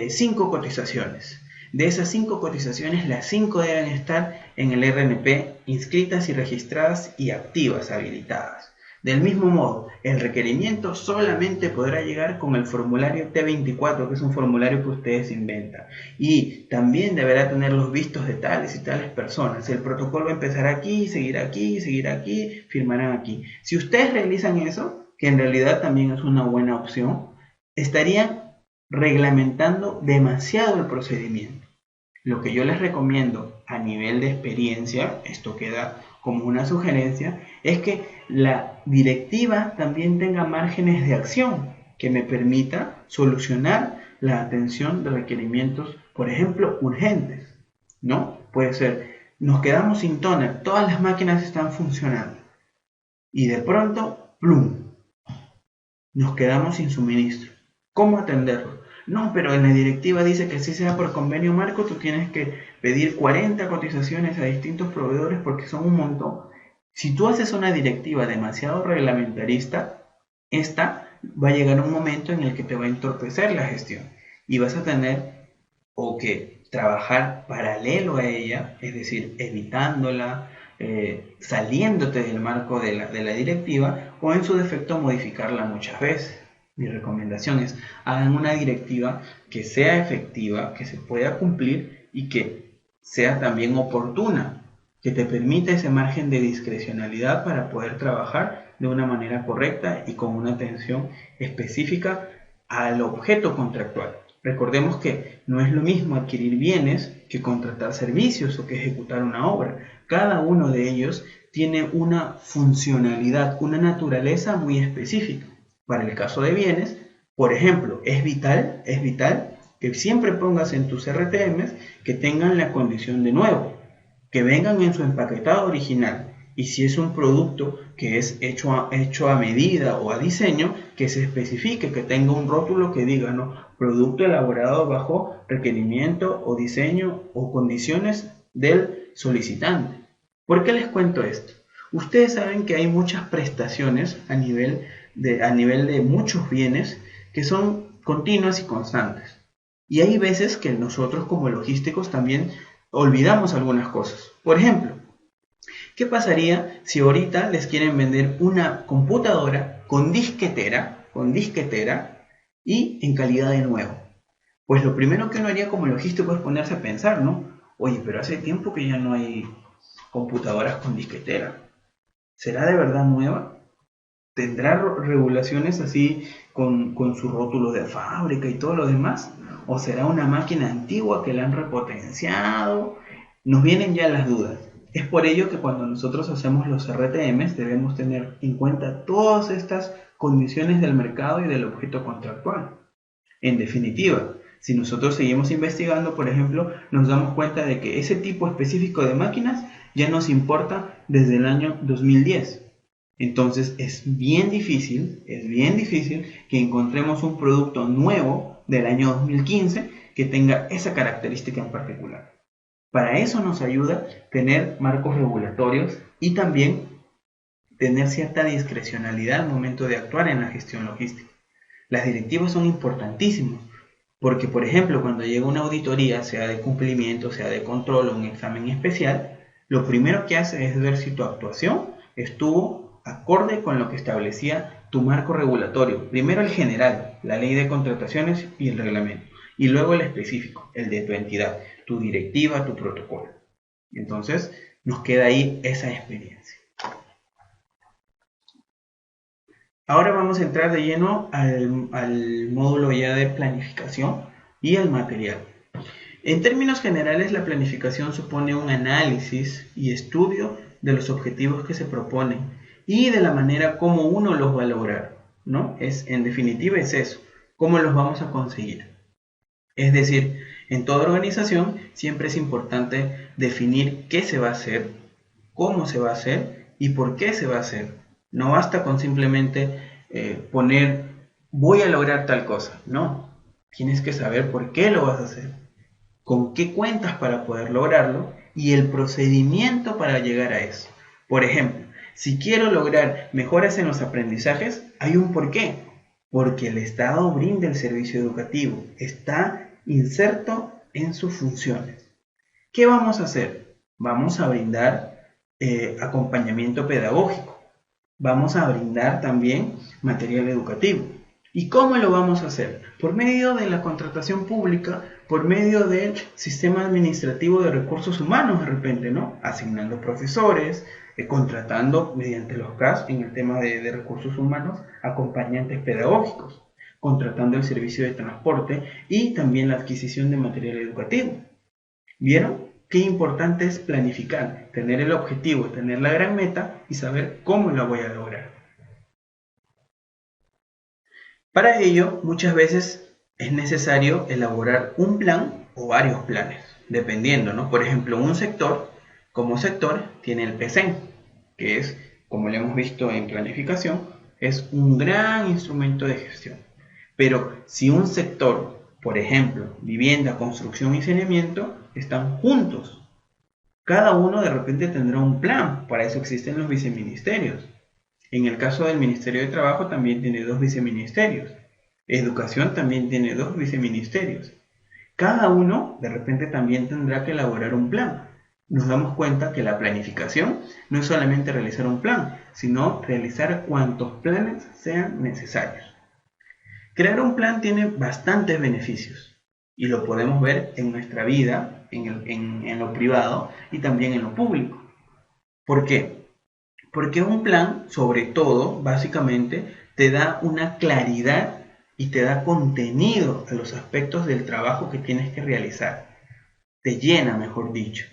A: 5 cotizaciones. De esas 5 cotizaciones, las 5 deben estar en el RNP inscritas y registradas y activas, habilitadas. Del mismo modo, el requerimiento solamente podrá llegar con el formulario T24, que es un formulario que ustedes inventan. Y también deberá tener los vistos de tales y tales personas. El protocolo va a empezar aquí, seguir aquí, seguir aquí, firmarán aquí. Si ustedes realizan eso, que en realidad también es una buena opción, estarían reglamentando demasiado el procedimiento. Lo que yo les recomiendo a nivel de experiencia, esto queda como una sugerencia, es que la directiva también tenga márgenes de acción que me permita solucionar la atención de requerimientos, por ejemplo, urgentes, ¿no? Puede ser, nos quedamos sin tóner, todas las máquinas están funcionando y de pronto, ¡plum!, nos quedamos sin suministro. ¿Cómo atenderlo? No, pero en la directiva dice que si sea por convenio marco, tú tienes que pedir 40 cotizaciones a distintos proveedores porque son un montón. Si tú haces una directiva demasiado reglamentarista, esta va a llegar un momento en el que te va a entorpecer la gestión y vas a tener o que trabajar paralelo a ella, es decir, evitándola, saliéndote del marco de la directiva o en su defecto modificarla muchas veces. Mi recomendación es, hagan una directiva que sea efectiva, que se pueda cumplir y que sea también oportuna, que te permita ese margen de discrecionalidad para poder trabajar de una manera correcta y con una atención específica al objeto contractual. Recordemos que no es lo mismo adquirir bienes que contratar servicios o que ejecutar una obra. Cada uno de ellos tiene una funcionalidad, una naturaleza muy específica. Para el caso de bienes, por ejemplo, es vital que siempre pongas en tus RTMs que tengan la condición de nuevo, que vengan en su empaquetado original. Y si es un producto que es hecho a medida o a diseño, que se especifique, que tenga un rótulo que diga, ¿no?, producto elaborado bajo requerimiento o diseño o condiciones del solicitante. ¿Por qué les cuento esto? Ustedes saben que hay muchas prestaciones a nivel de muchos bienes que son continuas y constantes. Y hay veces que nosotros como logísticos también olvidamos algunas cosas. Por ejemplo, ¿qué pasaría si ahorita les quieren vender una computadora con disquetera y en calidad de nuevo? Pues lo primero que uno haría como logístico es ponerse a pensar, ¿no? Oye, pero hace tiempo que ya no hay computadoras con disquetera. ¿Será de verdad nueva? ¿Tendrá regulaciones así con su rótulo de fábrica y todo lo demás? ¿O será una máquina antigua que la han repotenciado? Nos vienen ya las dudas. Es por ello que cuando nosotros hacemos los RTMs debemos tener en cuenta todas estas condiciones del mercado y del objeto contractual. En definitiva, si nosotros seguimos investigando, por ejemplo, nos damos cuenta de que ese tipo específico de máquinas ya nos importa desde el año 2010. Entonces es bien difícil que encontremos un producto nuevo del año 2015 que tenga esa característica en particular. Para eso nos ayuda tener marcos regulatorios y también tener cierta discrecionalidad al momento de actuar en la gestión logística. Las directivas son importantísimas porque, por ejemplo, cuando llega una auditoría, sea de cumplimiento, sea de control o un examen especial, lo primero que hace es ver si tu actuación estuvo acorde con lo que establecía tu marco regulatorio. Primero el general, la ley de contrataciones y el reglamento, y luego el específico, el de tu entidad, tu directiva, tu protocolo. Entonces, nos queda ahí esa experiencia. Ahora vamos a entrar de lleno al módulo ya de planificación y al material. En términos generales, la planificación supone un análisis y estudio de los objetivos que se proponen y de la manera como uno los va a lograr, ¿no? En definitiva es eso, cómo los vamos a conseguir. Es decir, en toda organización siempre es importante definir qué se va a hacer, cómo se va a hacer y por qué se va a hacer. No basta con simplemente poner voy a lograr tal cosa, no. Tienes que saber por qué lo vas a hacer, con qué cuentas para poder lograrlo y el procedimiento para llegar a eso. Por ejemplo, si quiero lograr mejoras en los aprendizajes, hay un porqué. Porque el Estado brinda el servicio educativo, está inserto en sus funciones. ¿Qué vamos a hacer? Vamos a brindar acompañamiento pedagógico. Vamos a brindar también material educativo. ¿Y cómo lo vamos a hacer? Por medio de la contratación pública, por medio del sistema administrativo de recursos humanos de repente, ¿no? Asignando profesores, contratando mediante los CAS en el tema de recursos humanos, acompañantes pedagógicos, contratando el servicio de transporte y también la adquisición de material educativo. ¿Vieron? Qué importante es planificar, tener el objetivo, tener la gran meta y saber cómo la voy a lograr. Para ello, muchas veces es necesario elaborar un plan o varios planes, dependiendo, ¿no? Por ejemplo, un sector, como sector, tiene el PCEN, que es, como lo hemos visto en planificación, es un gran instrumento de gestión. Pero si un sector, por ejemplo, vivienda, construcción y saneamiento, están juntos, cada uno de repente tendrá un plan, para eso existen los viceministerios. En el caso del Ministerio de Trabajo también tiene 2 viceministerios. Educación también tiene 2 viceministerios. Cada uno de repente también tendrá que elaborar un plan. Nos damos cuenta que la planificación no es solamente realizar un plan, sino realizar cuantos planes sean necesarios. Crear un plan tiene bastantes beneficios y lo podemos ver en nuestra vida, en lo privado y también en lo público. ¿Por qué? Porque un plan, sobre todo, básicamente, te da una claridad y te da contenido a los aspectos del trabajo que tienes que realizar. Te llena, mejor dicho.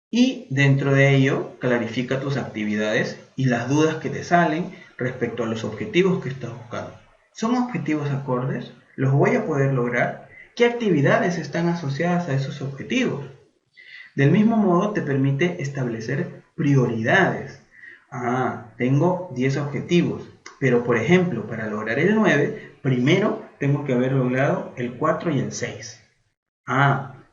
A: Y dentro de ello, clarifica tus actividades y las dudas que te salen respecto a los objetivos que estás buscando. ¿Son objetivos acordes? ¿Los voy a poder lograr? ¿Qué actividades están asociadas a esos objetivos? Del mismo modo, te permite establecer prioridades. Tengo 10 objetivos, pero por ejemplo, para lograr el 9, primero tengo que haber logrado el 4 y el 6.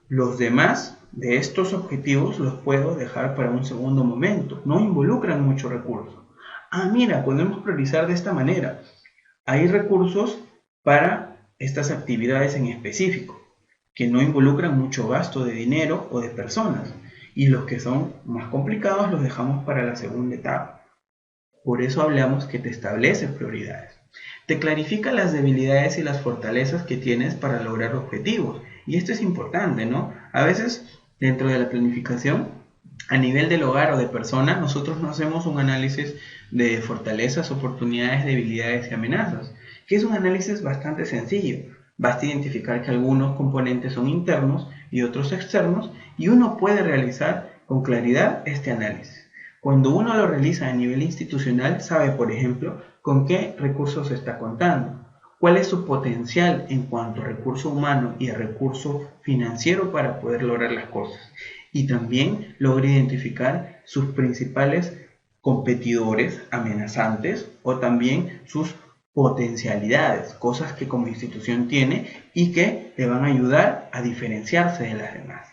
A: Los demás de estos objetivos los puedo dejar para un segundo momento, no involucran mucho recurso. Mira, podemos priorizar de esta manera. Hay recursos para estas actividades en específico, que no involucran mucho gasto de dinero o de personas, y los que son más complicados los dejamos para la segunda etapa. Por eso hablamos que te estableces prioridades. te clarifica las debilidades y las fortalezas que tienes para lograr objetivos. Y esto es importante, ¿no? A veces, dentro de la planificación, a nivel del hogar o de persona, nosotros no hacemos un análisis de fortalezas, oportunidades, debilidades y amenazas, que es un análisis bastante sencillo. Basta identificar que algunos componentes son internos y otros externos, y uno puede realizar con claridad este análisis. Cuando uno lo realiza a nivel institucional, sabe, por ejemplo, con qué recursos está contando, cuál es su potencial en cuanto a recurso humano y a recurso financiero para poder lograr las cosas. Y también logra identificar sus principales competidores amenazantes o también sus potencialidades, cosas que como institución tiene y que le van a ayudar a diferenciarse de las demás.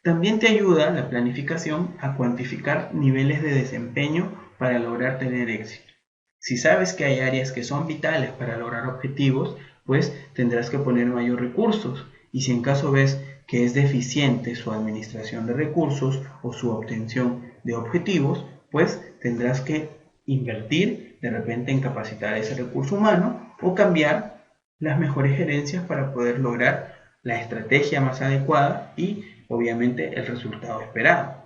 A: También te ayuda la planificación a cuantificar niveles de desempeño para lograr tener éxito. Si sabes que hay áreas que son vitales para lograr objetivos, pues tendrás que poner mayor recursos, y si en caso ves que es deficiente su administración de recursos o su obtención de objetivos, pues tendrás que invertir de repente en capacitar ese recurso humano o cambiar las mejores gerencias para poder lograr la estrategia más adecuada y obviamente el resultado esperado.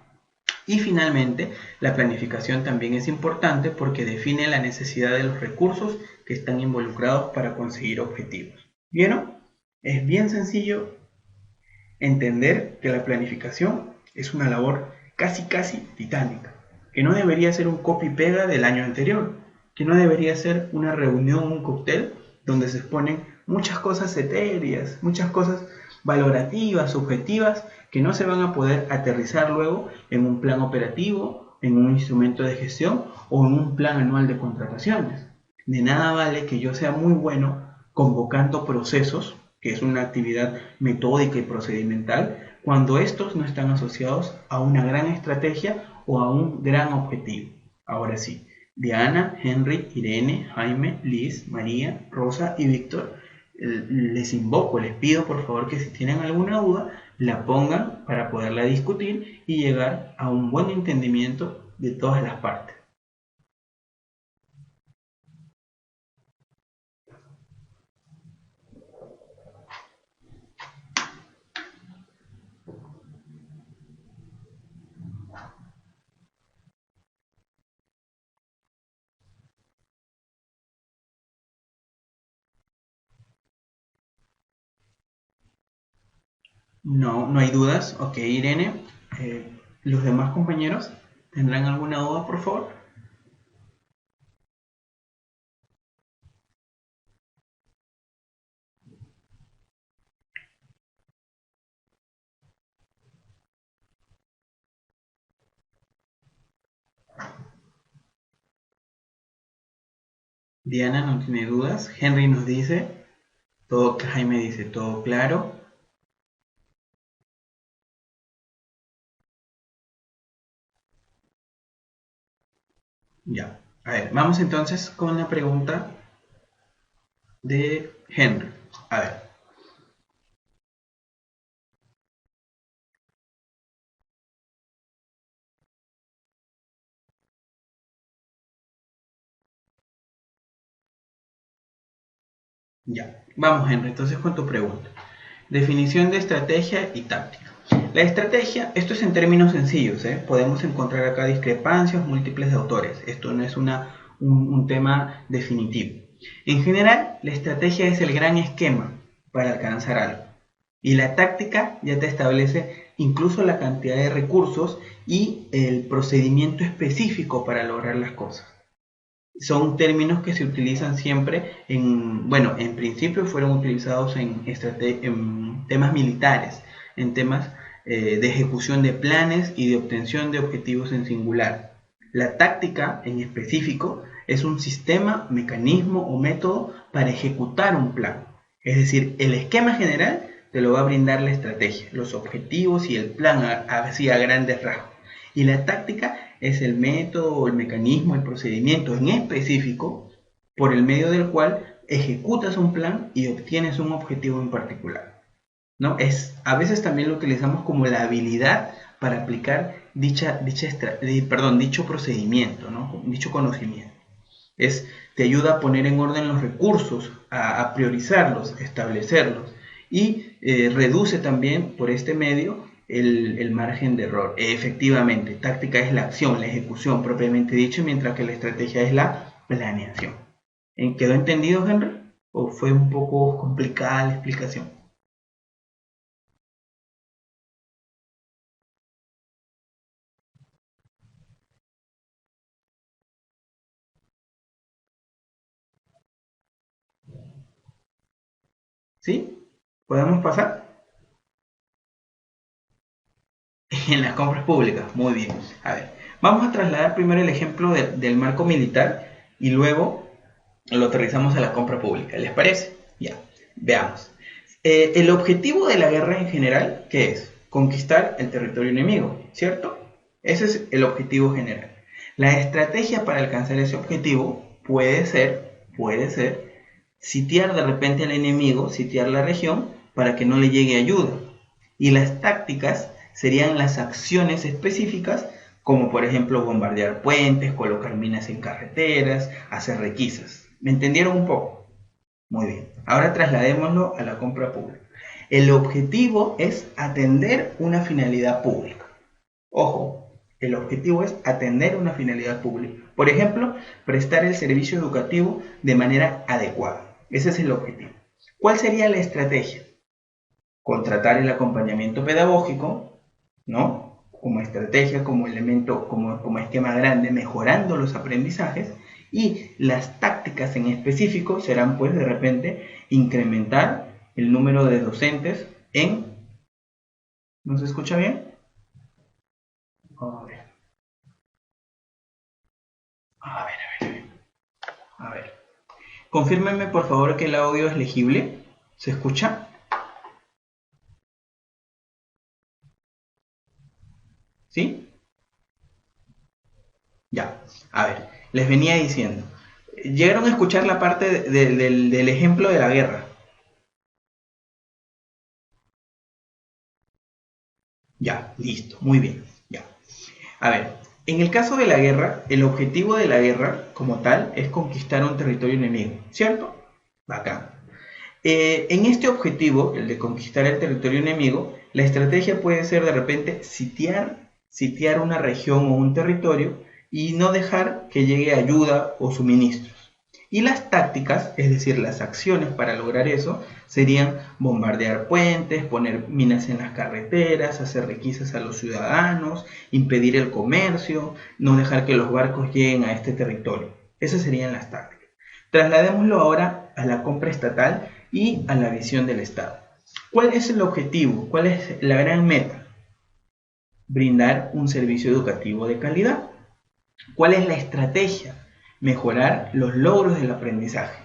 A: Y finalmente, la planificación también es importante porque define la necesidad de los recursos que están involucrados para conseguir objetivos. ¿Vieron? Es bien sencillo entender que la planificación es una labor casi titánica, que no debería ser un copy-pega del año anterior, que no debería ser una reunión, un cóctel, donde se exponen muchas cosas etéreas, muchas cosas valorativas, subjetivas, que no se van a poder aterrizar luego en un plan operativo, en un instrumento de gestión o en un plan anual de contrataciones. De nada vale que yo sea muy bueno convocando procesos, que es una actividad metódica y procedimental, cuando estos no están asociados a una gran estrategia o a un gran objetivo. Ahora sí, Diana, Henry, Irene, Jaime, Liz, María, Rosa y Víctor, les invoco, les pido por favor que si tienen alguna duda, la pongan para poderla discutir y llegar a un buen entendimiento de todas las partes. No hay dudas. Ok, Irene. ¿Los demás compañeros tendrán alguna duda, por favor? Diana no tiene dudas. Henry nos dice todo, Jaime dice todo claro. Ya. A ver, vamos entonces con la pregunta de Henry. A ver. Ya. Vamos, Henry, entonces con tu pregunta. Definición de estrategia y táctica. La estrategia, esto es en términos sencillos, podemos encontrar acá discrepancias múltiples de autores. Esto no es un tema definitivo. En general, la estrategia es el gran esquema para alcanzar algo. Y la táctica ya te establece incluso la cantidad de recursos y el procedimiento específico para lograr las cosas. Son términos que se utilizan siempre en principio fueron utilizados en temas militares, en temas de ejecución de planes y de obtención de objetivos en singular. La táctica en específico es un sistema, mecanismo o método para ejecutar un plan. Es decir, el esquema general te lo va a brindar la estrategia, los objetivos y el plan así a grandes rasgos. Y la táctica es el método o el mecanismo, el procedimiento en específico por el medio del cual ejecutas un plan y obtienes un objetivo en particular, ¿no? A veces también lo utilizamos como la habilidad para aplicar dicho procedimiento, ¿no? Dicho conocimiento. Te ayuda a poner en orden los recursos, a priorizarlos, establecerlos y reduce también por este medio el margen de error. Efectivamente, táctica es la acción, la ejecución propiamente dicho, mientras que la estrategia es la planeación. ¿Quedó entendido, Henry? ¿O fue un poco complicada la explicación? ¿Sí? ¿Podemos pasar? En las compras públicas, muy bien. A ver, vamos a trasladar primero el ejemplo del marco militar y luego lo aterrizamos a la compra pública. ¿Les parece? Ya, veamos. El objetivo de la guerra en general, ¿qué es? Conquistar el territorio enemigo, ¿cierto? Ese es el objetivo general. La estrategia para alcanzar ese objetivo puede ser sitiar de repente al enemigo, sitiar la región para que no le llegue ayuda. Y las tácticas serían las acciones específicas, como por ejemplo bombardear puentes, colocar minas en carreteras, hacer requisas. ¿Me entendieron un poco? Muy bien. Ahora trasladémoslo a la compra pública. El objetivo es atender una finalidad pública. Ojo, el objetivo es atender una finalidad pública. Por ejemplo, prestar el servicio educativo de manera adecuada. Ese es el objetivo. ¿Cuál sería la estrategia? Contratar el acompañamiento pedagógico, ¿no? Como estrategia, como elemento, como esquema grande, mejorando los aprendizajes, y las tácticas en específico serán, pues, de repente, incrementar el número de docentes en... ¿No se escucha bien? A ver. A ver. Confírmenme, por favor, que el audio es legible. ¿Se escucha? ¿Sí? Ya. A ver, les venía diciendo. ¿Llegaron a escuchar la parte del ejemplo de la guerra? Ya, listo, muy bien. Ya. A ver, en el caso de la guerra, el objetivo de la guerra como tal es conquistar un territorio enemigo, ¿cierto? Bacán. En este objetivo, el de conquistar el territorio enemigo, la estrategia puede ser de repente sitiar una región o un territorio y no dejar que llegue ayuda o suministros. Y las tácticas, es decir, las acciones para lograr eso, serían bombardear puentes, poner minas en las carreteras, hacer requisas a los ciudadanos, impedir el comercio, no dejar que los barcos lleguen a este territorio. Esas serían las tácticas. Trasladémoslo ahora a la compra estatal y a la visión del Estado. ¿Cuál es el objetivo? ¿Cuál es la gran meta? Brindar un servicio educativo de calidad. ¿Cuál es la estrategia? Mejorar los logros del aprendizaje.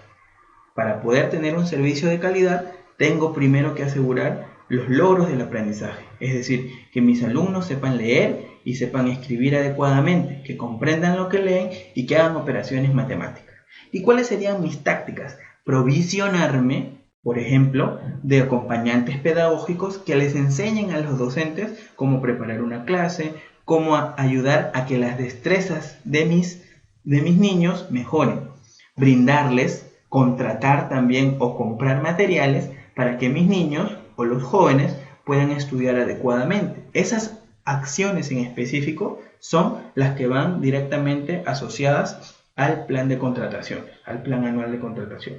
A: Para poder tener un servicio de calidad, tengo primero que asegurar los logros del aprendizaje, es decir, que mis alumnos sepan leer y sepan escribir adecuadamente, que comprendan lo que leen y que hagan operaciones matemáticas. ¿Y cuáles serían mis tácticas? Provisionarme, por ejemplo, de acompañantes pedagógicos que les enseñen a los docentes cómo preparar una clase, cómo ayudar a que las destrezas de mis niños mejoren, brindarles, contratar también o comprar materiales para que mis niños o los jóvenes puedan estudiar adecuadamente. Esas acciones en específico son las que van directamente asociadas al plan de contratación, al plan anual de contratación.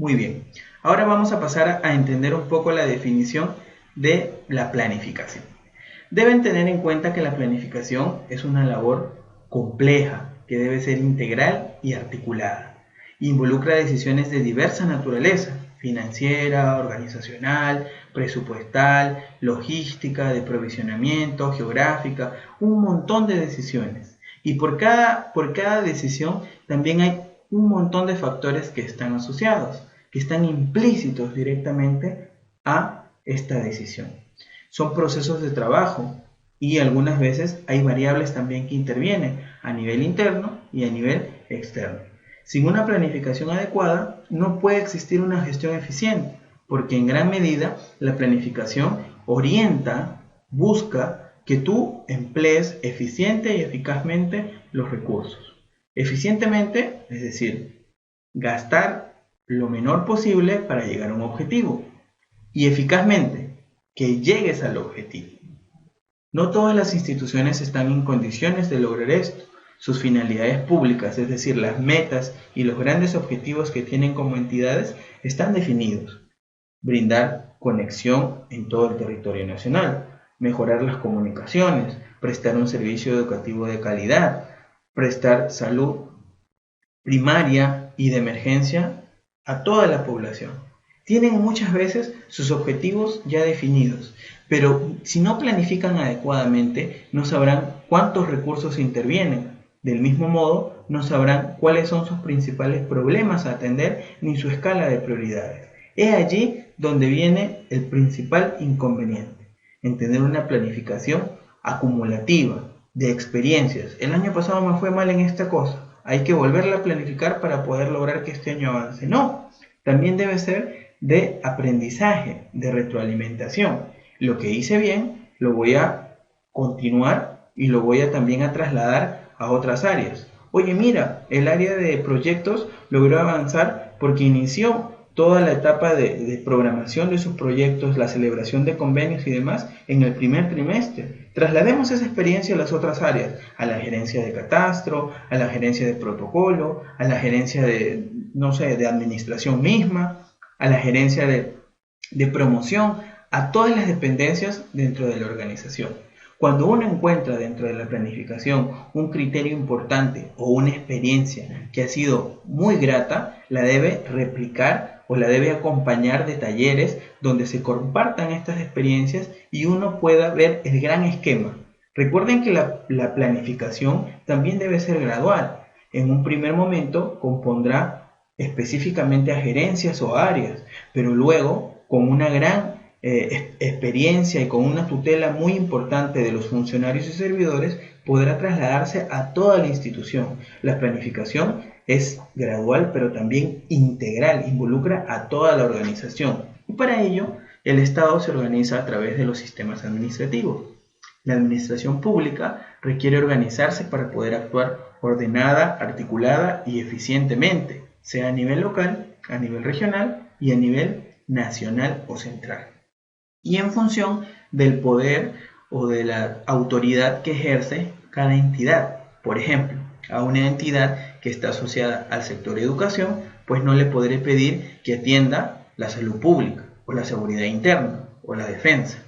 A: Muy bien, ahora vamos a pasar a entender un poco la definición de la planificación. Deben tener en cuenta que la planificación es una labor compleja que debe ser integral y articulada. Involucra decisiones de diversa naturaleza, financiera, organizacional, presupuestal, logística, de provisionamiento, geográfica, un montón de decisiones. Y por cada decisión también hay un montón de factores que están asociados, que están implícitos directamente a esta decisión. Son procesos de trabajo y algunas veces hay variables también que intervienen a nivel interno y a nivel externo. Sin una planificación adecuada no puede existir una gestión eficiente, porque en gran medida la planificación orienta, busca que tú emplees eficiente y eficazmente los recursos. Eficientemente, es decir, gastar lo menor posible para llegar a un objetivo. Y eficazmente, que llegues al objetivo. No todas las instituciones están en condiciones de lograr esto. Sus finalidades públicas, es decir, las metas y los grandes objetivos que tienen como entidades, están definidos. Brindar conexión en todo el territorio nacional, mejorar las comunicaciones, prestar un servicio educativo de calidad, prestar salud primaria y de emergencia a toda la población. Tienen muchas veces sus objetivos ya definidos, pero si no planifican adecuadamente, no sabrán cuántos recursos intervienen. Del mismo modo, no sabrán cuáles son sus principales problemas a atender ni su escala de prioridades. Es allí donde viene el principal inconveniente, en tener una planificación acumulativa de experiencias. El año pasado me fue mal en esta cosa, hay que volverla a planificar para poder lograr que este año avance. No, también debe ser de aprendizaje, de retroalimentación. Lo que hice bien, lo voy a continuar y lo voy a también a trasladar a otras áreas. Oye, mira, el área de proyectos logró avanzar porque inició toda la etapa de programación de sus proyectos, la celebración de convenios y demás en el primer trimestre. Traslademos esa experiencia a las otras áreas, a la gerencia de catastro, a la gerencia de protocolo, a la gerencia de, no sé, de administración misma, a la gerencia de promoción, a todas las dependencias dentro de la organización. Cuando uno encuentra dentro de la planificación un criterio importante o una experiencia que ha sido muy grata, la debe replicar o la debe acompañar de talleres donde se compartan estas experiencias y uno pueda ver el gran esquema. Recuerden que la planificación también debe ser gradual. En un primer momento compondrá específicamente a gerencias o áreas, pero luego con una gran experiencia y con una tutela muy importante de los funcionarios y servidores podrá trasladarse a toda la institución. La planificación es gradual pero también integral, involucra a toda la organización y para ello el Estado se organiza a través de los sistemas administrativos. La administración pública requiere organizarse para poder actuar ordenada, articulada y eficientemente, sea a nivel local, a nivel regional y a nivel nacional o central, y en función del poder o de la autoridad que ejerce cada entidad. Por ejemplo, a una entidad que está asociada al sector educación, pues no le podré pedir que atienda la salud pública o la seguridad interna o la defensa.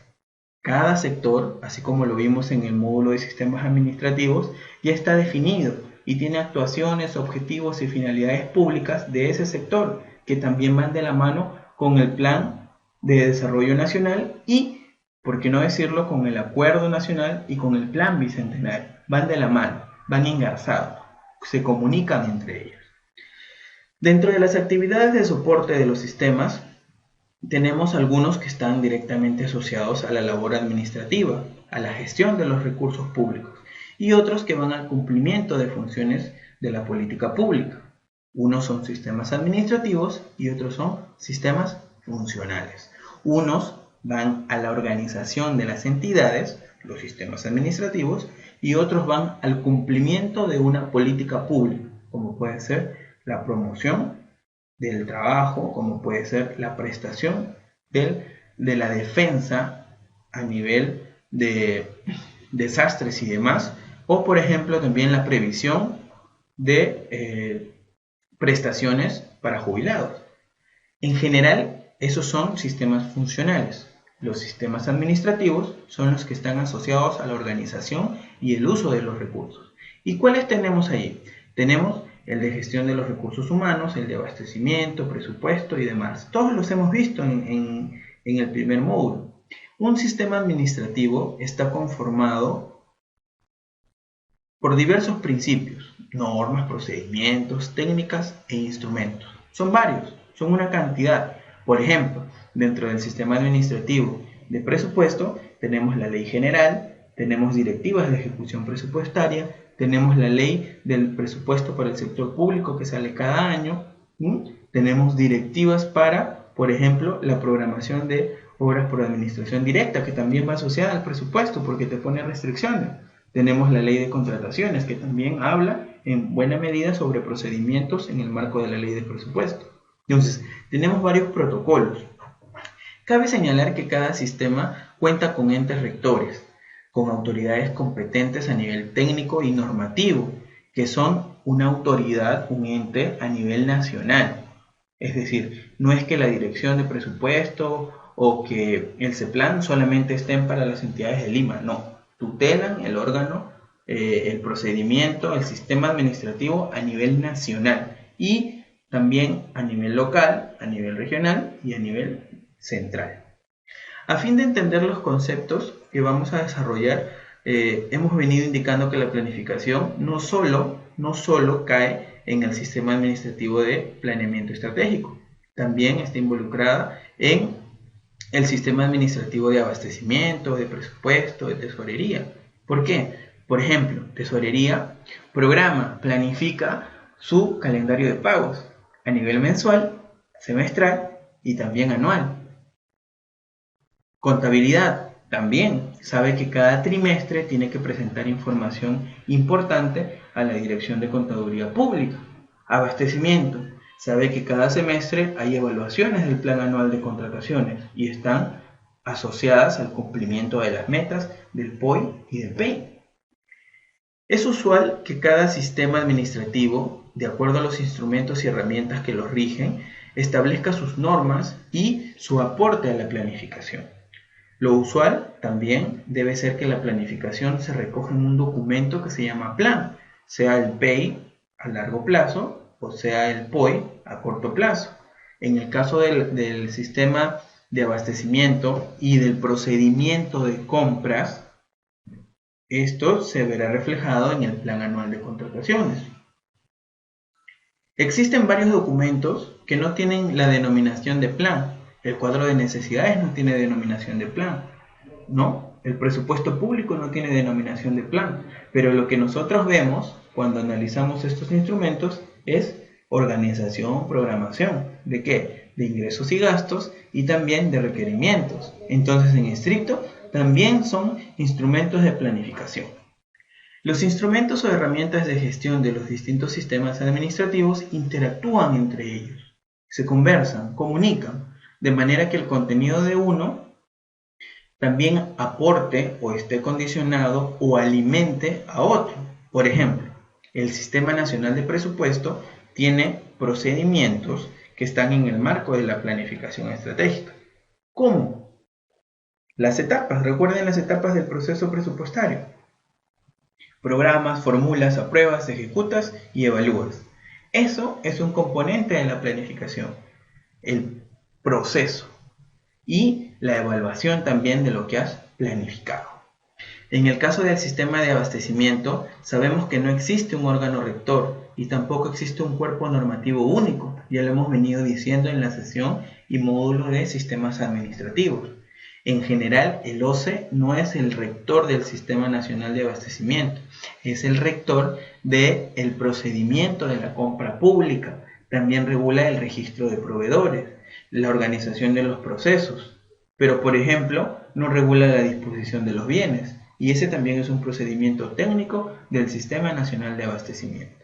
A: Cada sector, así como lo vimos en el módulo de sistemas administrativos, ya está definido y tiene actuaciones, objetivos y finalidades públicas de ese sector que también van de la mano con el plan de desarrollo nacional y, por qué no decirlo, con el acuerdo nacional y con el plan bicentenario. Van de la mano, van engarzados, se comunican entre ellos. Dentro de las actividades de soporte de los sistemas, tenemos algunos que están directamente asociados a la labor administrativa, a la gestión de los recursos públicos, y otros que van al cumplimiento de funciones de la política pública. Unos son sistemas administrativos y otros son sistemas funcionales. Unos van a la organización de las entidades, los sistemas administrativos, y otros van al cumplimiento de una política pública, como puede ser la promoción del trabajo, como puede ser la prestación de la defensa a nivel de desastres y demás, o por ejemplo también la previsión de prestaciones para jubilados. En general, esos son sistemas funcionales. Los sistemas administrativos son los que están asociados a la organización y el uso de los recursos. ¿Y cuáles tenemos allí? Tenemos el de gestión de los recursos humanos, el de abastecimiento, presupuesto y demás. Todos los hemos visto en el primer módulo. Un sistema administrativo está conformado por diversos principios, normas, procedimientos, técnicas e instrumentos. Son varios, son una cantidad. Por ejemplo, dentro del sistema administrativo de presupuesto tenemos la ley general, tenemos directivas de ejecución presupuestaria, tenemos la ley del presupuesto para el sector público que sale cada año, tenemos directivas para, por ejemplo, la programación de obras por administración directa, que también va asociada al presupuesto porque te pone restricciones. Tenemos la ley de contrataciones, que también habla en buena medida sobre procedimientos en el marco de la ley de presupuesto. Entonces, tenemos varios protocolos. Cabe señalar que cada sistema cuenta con entes rectores, con autoridades competentes a nivel técnico y normativo, que son una autoridad, un ente a nivel nacional. Es decir, no es que la dirección de presupuesto o que el CEPLAN solamente estén para las entidades de Lima, no. Tutelan el órgano, el procedimiento, el sistema administrativo a nivel nacional y también a nivel local, a nivel regional y a nivel central. A fin de entender los conceptos que vamos a desarrollar, hemos venido indicando que la planificación no solo cae en el sistema administrativo de planeamiento estratégico, también está involucrada en el sistema administrativo de abastecimiento, de presupuesto, de tesorería. ¿Por qué? Por ejemplo, tesorería programa, planifica su calendario de pagos a nivel mensual, semestral y también anual. Contabilidad también sabe que cada trimestre tiene que presentar información importante a la Dirección de Contaduría Pública. Abastecimiento sabe que cada semestre hay evaluaciones del plan anual de contrataciones y están asociadas al cumplimiento de las metas del POI y del PEI. Es usual que cada sistema administrativo, de acuerdo a los instrumentos y herramientas que los rigen, establezca sus normas y su aporte a la planificación. Lo usual también debe ser que la planificación se recoja en un documento que se llama plan, sea el PEI a largo plazo o sea el POI a corto plazo. En el caso del sistema de abastecimiento y del procedimiento de compras, esto se verá reflejado en el plan anual de contrataciones. Existen varios documentos que no tienen la denominación de plan. El cuadro de necesidades no tiene denominación de plan, ¿no? El presupuesto público no tiene denominación de plan, pero lo que nosotros vemos cuando analizamos estos instrumentos es organización, programación. ¿De qué? De ingresos y gastos y también de requerimientos. Entonces, en estricto, también son instrumentos de planificación. Los instrumentos o herramientas de gestión de los distintos sistemas administrativos interactúan entre ellos, se conversan, comunican, de manera que el contenido de uno también aporte o esté condicionado o alimente a otro. Por ejemplo, el Sistema Nacional de Presupuesto tiene procedimientos que están en el marco de la planificación estratégica. ¿Cómo? Las etapas, recuerden las etapas del proceso presupuestario. Programas, formulas, apruebas, ejecutas y evalúas. Eso es un componente de la planificación, el proceso y la evaluación también de lo que has planificado. En el caso del sistema de abastecimiento, sabemos que no existe un órgano rector y tampoco existe un cuerpo normativo único. Ya lo hemos venido diciendo en la sesión y módulo de sistemas administrativos. En general, el OCE no es el rector del Sistema Nacional de Abastecimiento, es el rector del procedimiento de la compra pública. También regula el registro de proveedores, la organización de los procesos, pero por ejemplo, no regula la disposición de los bienes, y ese también es un procedimiento técnico del Sistema Nacional de Abastecimiento.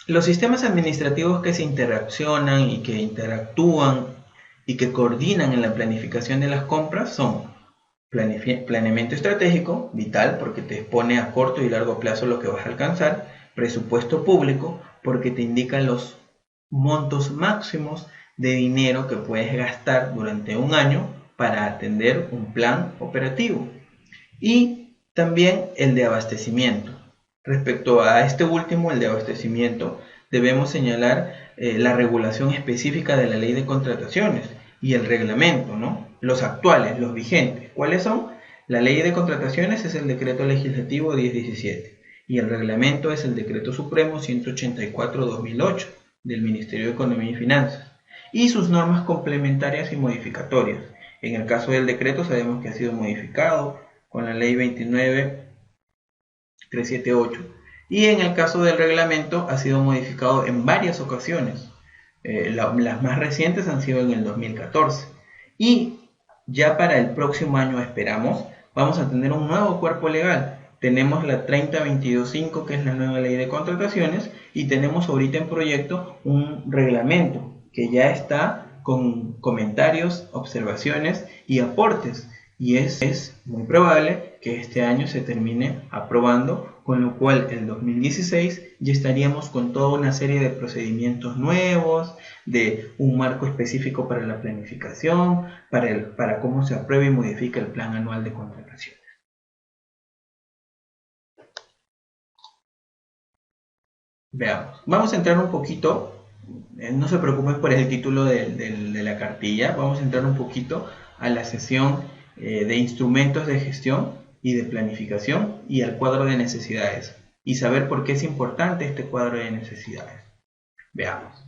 A: Los sistemas administrativos que se interaccionan y que interactúan y que coordinan en la planificación de las compras son planeamiento estratégico, vital porque te expone a corto y largo plazo lo que vas a alcanzar, presupuesto público porque te indica los montos máximos de dinero que puedes gastar durante un año para atender un plan operativo, y también el de abastecimiento. Respecto a este último, el de abastecimiento, debemos señalar la regulación específica de la ley de contrataciones y el reglamento, ¿no? Los actuales, los vigentes. ¿Cuáles son? La ley de contrataciones es el decreto legislativo 1017 y el reglamento es el decreto supremo 184/2008, del Ministerio de Economía y Finanzas, y sus normas complementarias y modificatorias. En el caso del decreto sabemos que ha sido modificado con la ley 29378, y en el caso del reglamento ha sido modificado en varias ocasiones. Las más recientes han sido en el 2014, y ya para el próximo año esperamos vamos a tener un nuevo cuerpo legal. Tenemos la 30225, que es la nueva ley de contrataciones, y tenemos ahorita en proyecto un reglamento que ya está con comentarios, observaciones y aportes, y es muy probable que este año se termine aprobando, con lo cual el 2016 ya estaríamos con toda una serie de procedimientos nuevos, de un marco específico para la planificación, para cómo se aprueba y modifica el plan anual de contrataciones. Veamos, vamos a entrar un poquito, no se preocupen por el título de la cartilla, vamos a entrar un poquito a la sesión de instrumentos de gestión y de planificación y al cuadro de necesidades, y saber por qué es importante este cuadro de necesidades. Veamos.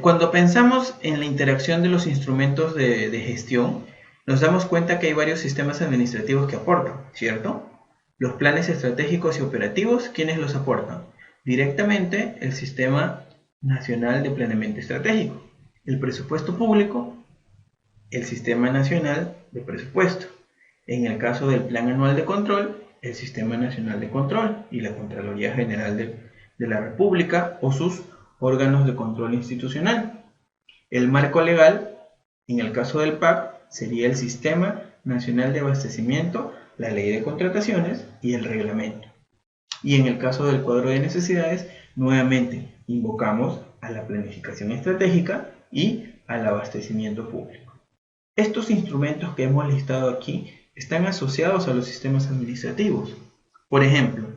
A: Cuando pensamos en la interacción de los instrumentos de gestión, nos damos cuenta que hay varios sistemas administrativos que aportan, ¿cierto? Los planes estratégicos y operativos, ¿quiénes los aportan? Directamente el Sistema Nacional de Planeamiento Estratégico, el presupuesto público, el Sistema Nacional de Presupuesto. En el caso del Plan Anual de Control, el Sistema Nacional de Control y la Contraloría General de la República o sus órganos de control institucional. El marco legal, en el caso del PAC, sería el Sistema Nacional de Abastecimiento, la Ley de Contrataciones y el reglamento. Y en el caso del cuadro de necesidades, nuevamente invocamos a la planificación estratégica y al abastecimiento público. Estos instrumentos que hemos listado aquí están asociados a los sistemas administrativos. Por ejemplo,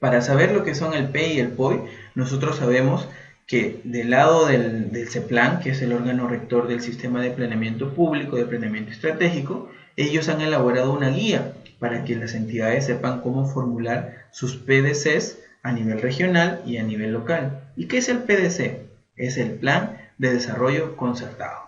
A: para saber lo que son el PEI y el POI, nosotros sabemos que del lado del CEPLAN, que es el órgano rector del Sistema de Planeamiento Público, de Planeamiento Estratégico, ellos han elaborado una guía para que las entidades sepan cómo formular sus PDCs a nivel regional y a nivel local. ¿Y qué es el PDC? Es el Plan de Desarrollo Concertado.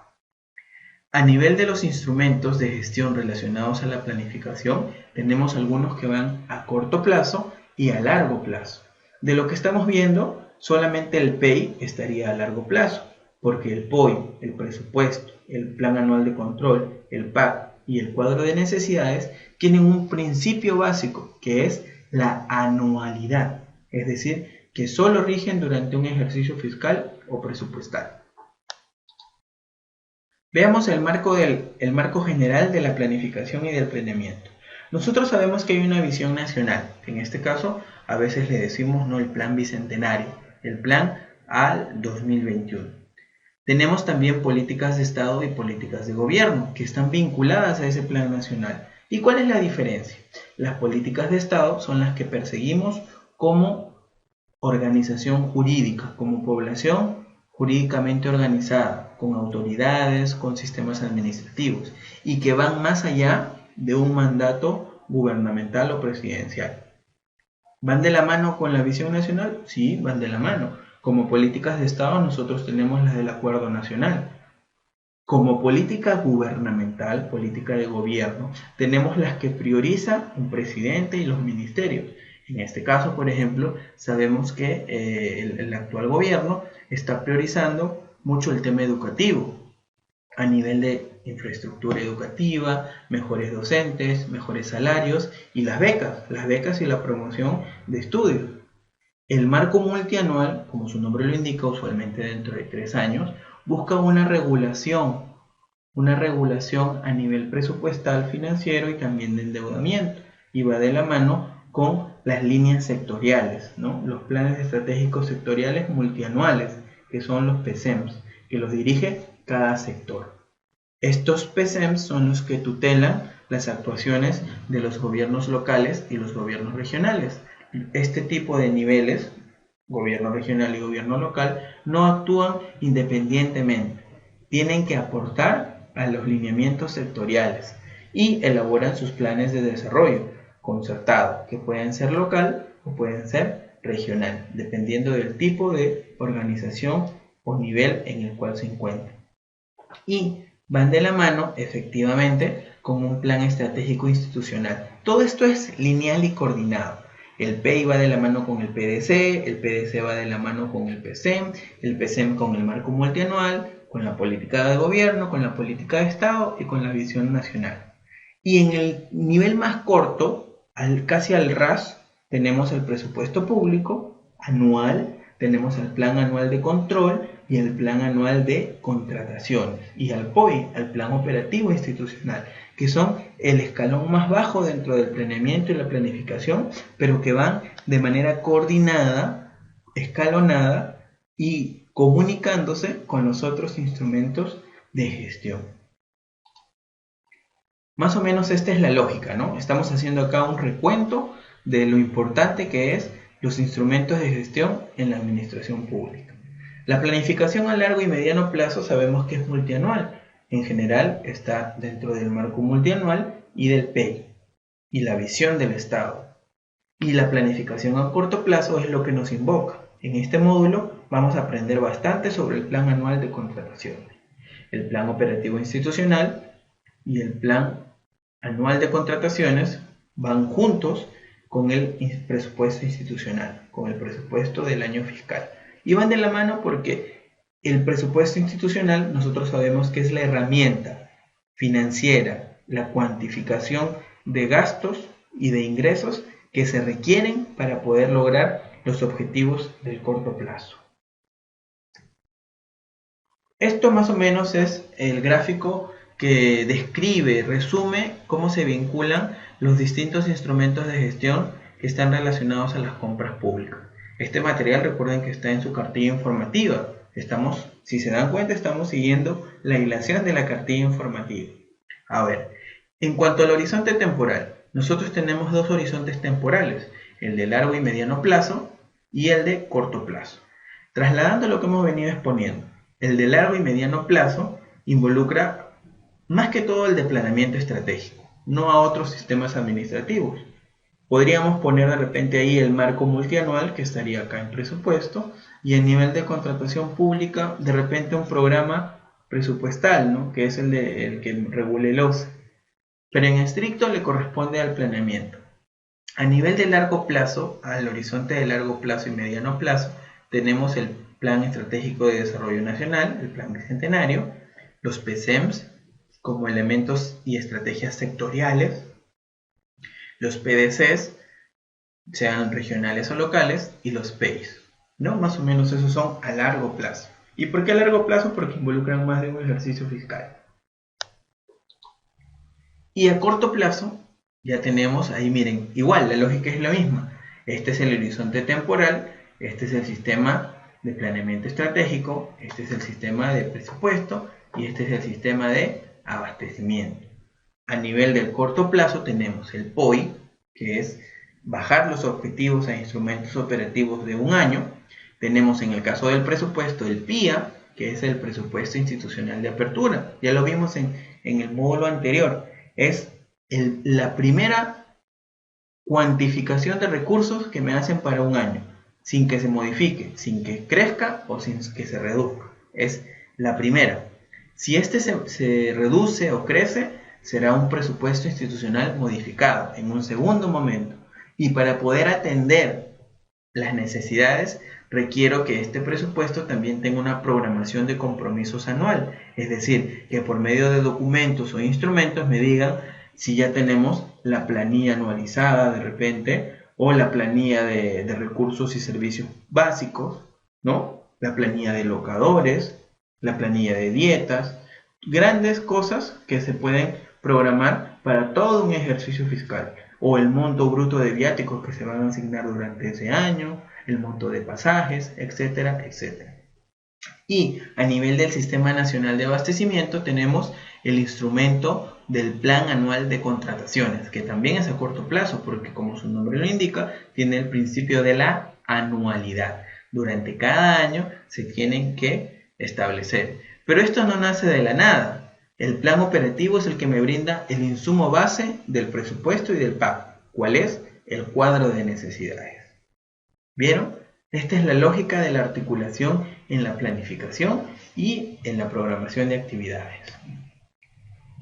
A: A nivel de los instrumentos de gestión relacionados a la planificación, tenemos algunos que van a corto plazo y a largo plazo. De lo que estamos viendo, solamente el PEI estaría a largo plazo, porque el POI, el presupuesto, el plan anual de control, el PAC y el cuadro de necesidades tienen un principio básico, que es la anualidad, es decir, que solo rigen durante un ejercicio fiscal o presupuestal. Veamos el marco general de la planificación y del planeamiento. Nosotros sabemos que hay una visión nacional, que en este caso a veces le decimos no el plan bicentenario, el plan al 2021. Tenemos también políticas de Estado y políticas de gobierno que están vinculadas a ese plan nacional. ¿Y cuál es la diferencia? Las políticas de Estado son las que perseguimos como organización jurídica, como población jurídicamente organizada, con autoridades, con sistemas administrativos, y que van más allá de un mandato gubernamental o presidencial. ¿Van de la mano con la visión nacional? Sí, van de la mano. Como políticas de Estado nosotros tenemos las del Acuerdo Nacional. Como política gubernamental, política de gobierno, tenemos las que prioriza un presidente y los ministerios. En este caso, por ejemplo, sabemos que el actual gobierno está priorizando mucho el tema educativo a nivel de infraestructura educativa, mejores docentes, mejores salarios y las becas y la promoción de estudios. El marco multianual, como su nombre lo indica, usualmente dentro de 3 años, busca una regulación a nivel presupuestal, financiero y también de endeudamiento, y va de la mano con las líneas sectoriales, ¿no? Los planes estratégicos sectoriales multianuales, que son los PSEMs, que los dirige cada sector. Estos PSEMs son los que tutelan las actuaciones de los gobiernos locales y los gobiernos regionales. Este tipo de niveles, gobierno regional y gobierno local, no actúan independientemente. Tienen que aportar a los lineamientos sectoriales y elaboran sus planes de desarrollo concertado, que pueden ser local o pueden ser
C: regional, dependiendo del tipo de organización o nivel en el cual se encuentra. Y van de la mano, efectivamente, con un plan estratégico institucional. Todo esto es lineal y coordinado. El PEI va de la mano con el PDC va de la mano con el PCEM con el marco multianual, con la política de gobierno, con la política de Estado y con la visión nacional. Y en el nivel más corto, casi al ras, tenemos el presupuesto público anual, tenemos el plan anual de control y el plan anual de contrataciones, y al POI, al plan operativo institucional, que son el escalón más bajo dentro del planeamiento y la planificación, pero que van de manera coordinada, escalonada y comunicándose con los otros instrumentos de gestión. Más o menos esta es la lógica, ¿no? Estamos haciendo acá un recuento de lo importante que es los instrumentos de gestión en la administración pública. La planificación a largo y mediano plazo sabemos que es multianual. En general está dentro del marco multianual y del PEI y la visión del Estado. Y la planificación a corto plazo es lo que nos invoca. En este módulo vamos a aprender bastante sobre el plan anual de contrataciones, el plan operativo institucional y el plan anual de contrataciones van juntos con el presupuesto institucional, con el presupuesto del año fiscal. Y van de la mano porque el presupuesto institucional nosotros sabemos que es la herramienta financiera, la cuantificación de gastos y de ingresos que se requieren para poder lograr los objetivos del corto plazo. Esto más o menos es el gráfico que describe, resume cómo se vinculan los distintos instrumentos de gestión que están relacionados a las compras públicas. Este material, recuerden que está en su cartilla informativa. Si se dan cuenta, estamos siguiendo la hilación de la cartilla informativa. A ver, en cuanto al horizonte temporal, nosotros tenemos dos horizontes temporales, el de largo y mediano plazo y el de corto plazo. Trasladando lo que hemos venido exponiendo, el de largo y mediano plazo involucra más que todo el de planeamiento estratégico, no a otros sistemas administrativos. Podríamos poner de repente ahí el marco multianual que estaría acá en presupuesto y el nivel de contratación pública, de repente un programa presupuestal, ¿no? Que es el que regule el OCE. Pero en estricto le corresponde al planeamiento. A nivel de largo plazo, al horizonte de largo plazo y mediano plazo, tenemos el Plan Estratégico de Desarrollo Nacional, el Plan Bicentenario, los PCEMs como elementos y estrategias sectoriales, los PDCs, sean regionales o locales, y los PEIs, ¿no? Más o menos esos son a largo plazo. ¿Y por qué a largo plazo? Porque involucran más de un ejercicio fiscal. Y a corto plazo, ya tenemos ahí, miren, igual, la lógica es la misma. Este es el horizonte temporal, este es el sistema de planeamiento estratégico, este es el sistema de presupuesto y este es el sistema de abastecimiento. A nivel del corto plazo tenemos el POI, que es bajar los objetivos a instrumentos operativos de un año. Tenemos en el caso del presupuesto el PIA, que es el presupuesto institucional de apertura. Ya lo vimos en el módulo anterior. Es la primera cuantificación de recursos que me hacen para un año, sin que se modifique, sin que crezca o sin que se reduzca. Es la primera. Si este se reduce o crece, será un presupuesto institucional modificado en un segundo momento. Y para poder atender las necesidades, requiero que este presupuesto también tenga una programación de compromisos anual. Es decir, que por medio de documentos o instrumentos me digan si ya tenemos la planilla anualizada de repente, o la planilla de recursos y servicios básicos, ¿no? La planilla de locadores, la planilla de dietas, grandes cosas que se pueden programar para todo un ejercicio fiscal, o el monto bruto de viáticos que se van a asignar durante ese año, el monto de pasajes, etcétera, etcétera. Y a nivel del Sistema Nacional de Abastecimiento tenemos el instrumento del Plan Anual de Contrataciones, que también es a corto plazo, porque como su nombre lo indica, tiene el principio de la anualidad. Durante cada año se tienen que establecer. Pero esto no nace de la nada. El plan operativo es el que me brinda el insumo base del presupuesto y del PAP. ¿Cuál es? El cuadro de necesidades. ¿Vieron? Esta es la lógica de la articulación en la planificación y en la programación de actividades.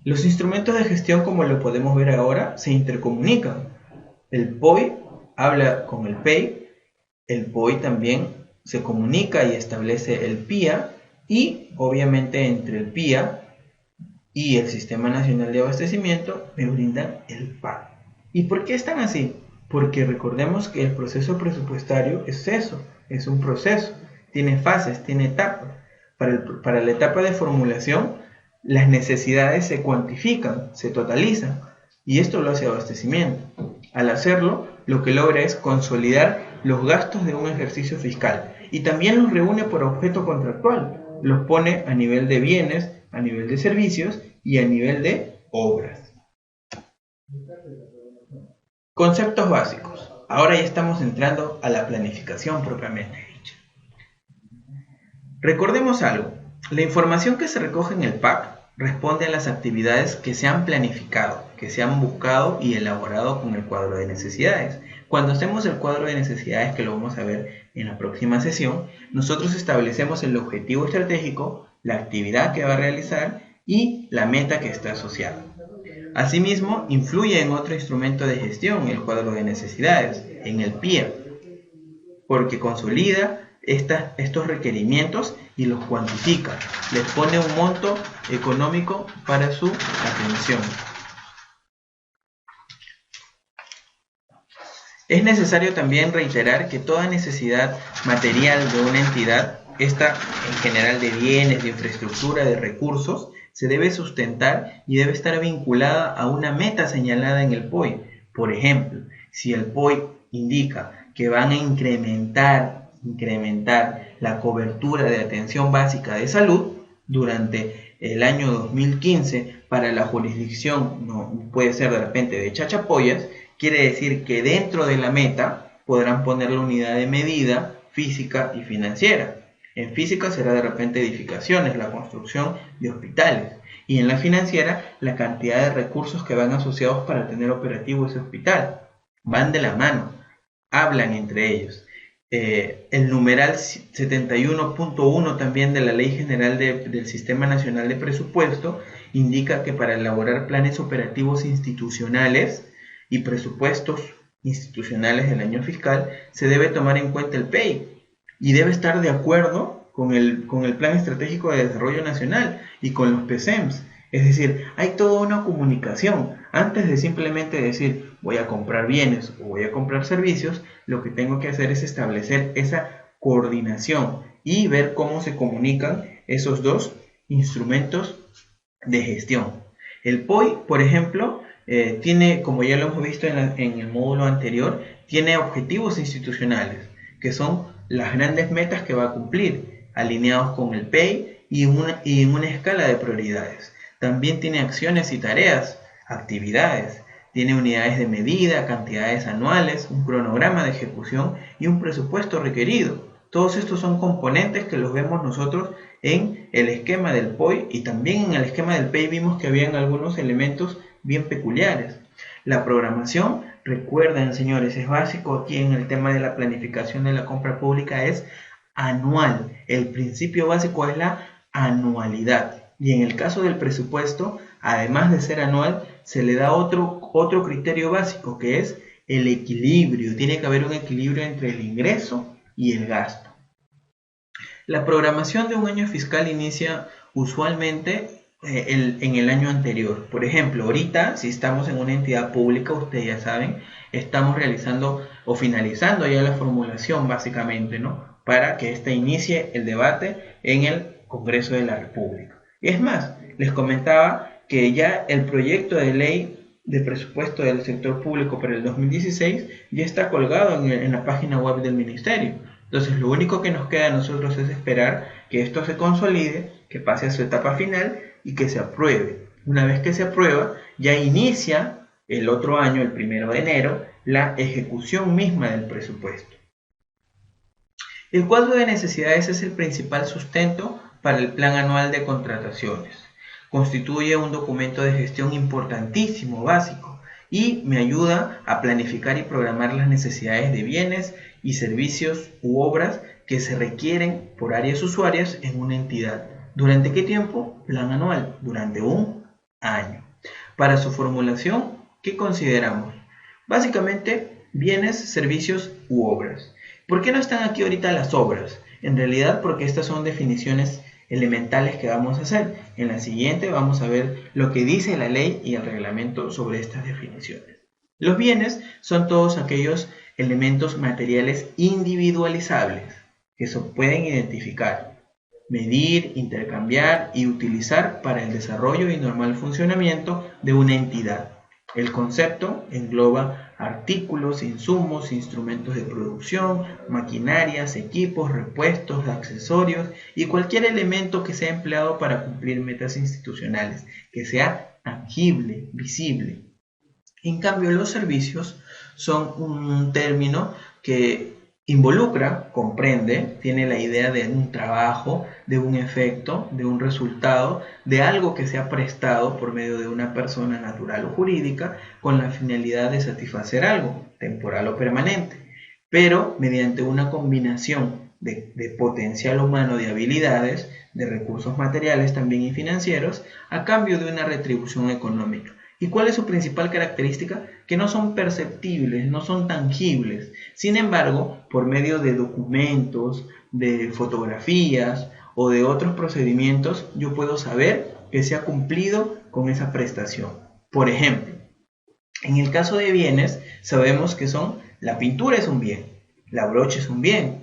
C: Los instrumentos de gestión, como lo podemos ver ahora, se intercomunican. El POI habla con el PEI, el POI también se comunica y establece el PIA, y obviamente entre el PIA y el Sistema Nacional de Abastecimiento me brindan el PAC. ¿Y por qué están así? Porque recordemos que el proceso presupuestario es eso, es un proceso, tiene fases, tiene etapas. Para la etapa de formulación, las necesidades se cuantifican, se totalizan, y esto lo hace abastecimiento. Al hacerlo, lo que logra es consolidar los gastos de un ejercicio fiscal, y también los reúne por objeto contractual, los pone a nivel de bienes, a nivel de servicios y a nivel de obras. Conceptos básicos. Ahora ya estamos entrando a la planificación propiamente dicha. Recordemos algo. La información que se recoge en el PAC responde a las actividades que se han planificado, que se han buscado y elaborado con el cuadro de necesidades. Cuando hacemos el cuadro de necesidades, que lo vamos a ver en la próxima sesión, nosotros establecemos el objetivo estratégico, la actividad que va a realizar y la meta que está asociada. Asimismo, influye en otro instrumento de gestión, el cuadro de necesidades, en el PIA, porque consolida estos requerimientos y los cuantifica, les pone un monto económico para su atención. Es necesario también reiterar que toda necesidad material de una entidad, esta en general de bienes, de infraestructura, de recursos, se debe sustentar y debe estar vinculada a una meta señalada en el POI. Por ejemplo, si el POI indica que van a incrementar la cobertura de atención básica de salud durante el año 2015 para la jurisdicción, no puede ser de repente de Chachapoyas, quiere decir que dentro de la meta podrán poner la unidad de medida física y financiera. En física será de repente edificaciones, la construcción de hospitales. Y en la financiera, la cantidad de recursos que van asociados para tener operativo ese hospital. Van de la mano, hablan entre ellos. El numeral 71.1 también de la Ley General del Sistema Nacional de Presupuesto indica que para elaborar planes operativos institucionales y presupuestos institucionales del año fiscal se debe tomar en cuenta el PEI y debe estar de acuerdo con el Plan Estratégico de Desarrollo Nacional y con los PECEMS. Es decir, hay toda una comunicación. Antes de simplemente decir voy a comprar bienes o voy a comprar servicios, lo que tengo que hacer es establecer esa coordinación y ver cómo se comunican esos dos instrumentos de gestión. El POI, por ejemplo, tiene, como ya lo hemos visto en el módulo anterior, tiene objetivos institucionales, que son las grandes metas que va a cumplir, alineados con el PEI y en una escala de prioridades. También tiene acciones y tareas, actividades, tiene unidades de medida, cantidades anuales, un cronograma de ejecución y un presupuesto requerido. Todos estos son componentes que los vemos nosotros en el esquema del POI, y también en el esquema del PEI vimos que habían algunos elementos bien peculiares. La programación, recuerden señores, es básico aquí en el tema de la planificación de la compra pública, es anual. El principio básico es la anualidad. Y en el caso del presupuesto, además de ser anual, se le da otro criterio básico, que es el equilibrio. Tiene que haber un equilibrio entre el ingreso y el gasto. La programación de un año fiscal inicia usualmente en el año anterior. Por ejemplo, ahorita, si estamos en una entidad pública, ustedes ya saben, estamos realizando o finalizando ya la formulación básicamente, ¿no? Para que ésta inicie el debate en el Congreso de la República. Es más, les comentaba que ya el proyecto de ley de presupuesto del sector público para el 2016 ya está colgado en la página web del Ministerio. Entonces, lo único que nos queda a nosotros es esperar que esto se consolide, que pase a su etapa final y que se apruebe. Una vez que se aprueba, ya inicia el otro año, el 1 de enero, la ejecución misma del presupuesto. El cuadro de necesidades es el principal sustento para el plan anual de contrataciones. Constituye un documento de gestión importantísimo, básico, y me ayuda a planificar y programar las necesidades de bienes y servicios u obras que se requieren por áreas usuarias en una entidad. ¿Durante qué tiempo? Plan anual, durante un año. Para su formulación, ¿qué consideramos? Básicamente, bienes, servicios u obras. ¿Por qué no están aquí ahorita las obras? En realidad, porque estas son definiciones elementales que vamos a hacer. En la siguiente vamos a ver lo que dice la ley y el reglamento sobre estas definiciones. Los bienes son todos aquellos elementos materiales individualizables que se pueden identificar, medir, intercambiar y utilizar para el desarrollo y normal funcionamiento de una entidad. El concepto engloba artículos, insumos, instrumentos de producción, maquinarias, equipos, repuestos, accesorios y cualquier elemento que sea empleado para cumplir metas institucionales, que sea tangible, visible. En cambio, los servicios son un término que involucra, comprende, tiene la idea de un trabajo, de un efecto, de un resultado, de algo que se ha prestado por medio de una persona natural o jurídica con la finalidad de satisfacer algo, temporal o permanente, pero mediante una combinación de potencial humano, de habilidades, de recursos materiales también y financieros, a cambio de una retribución económica. ¿Y cuál es su principal característica? Que no son perceptibles, no son tangibles. Sin embargo, por medio de documentos, de fotografías o de otros procedimientos, yo puedo saber que se ha cumplido con esa prestación. Por ejemplo, en el caso de bienes, sabemos que la pintura es un bien, la brocha es un bien,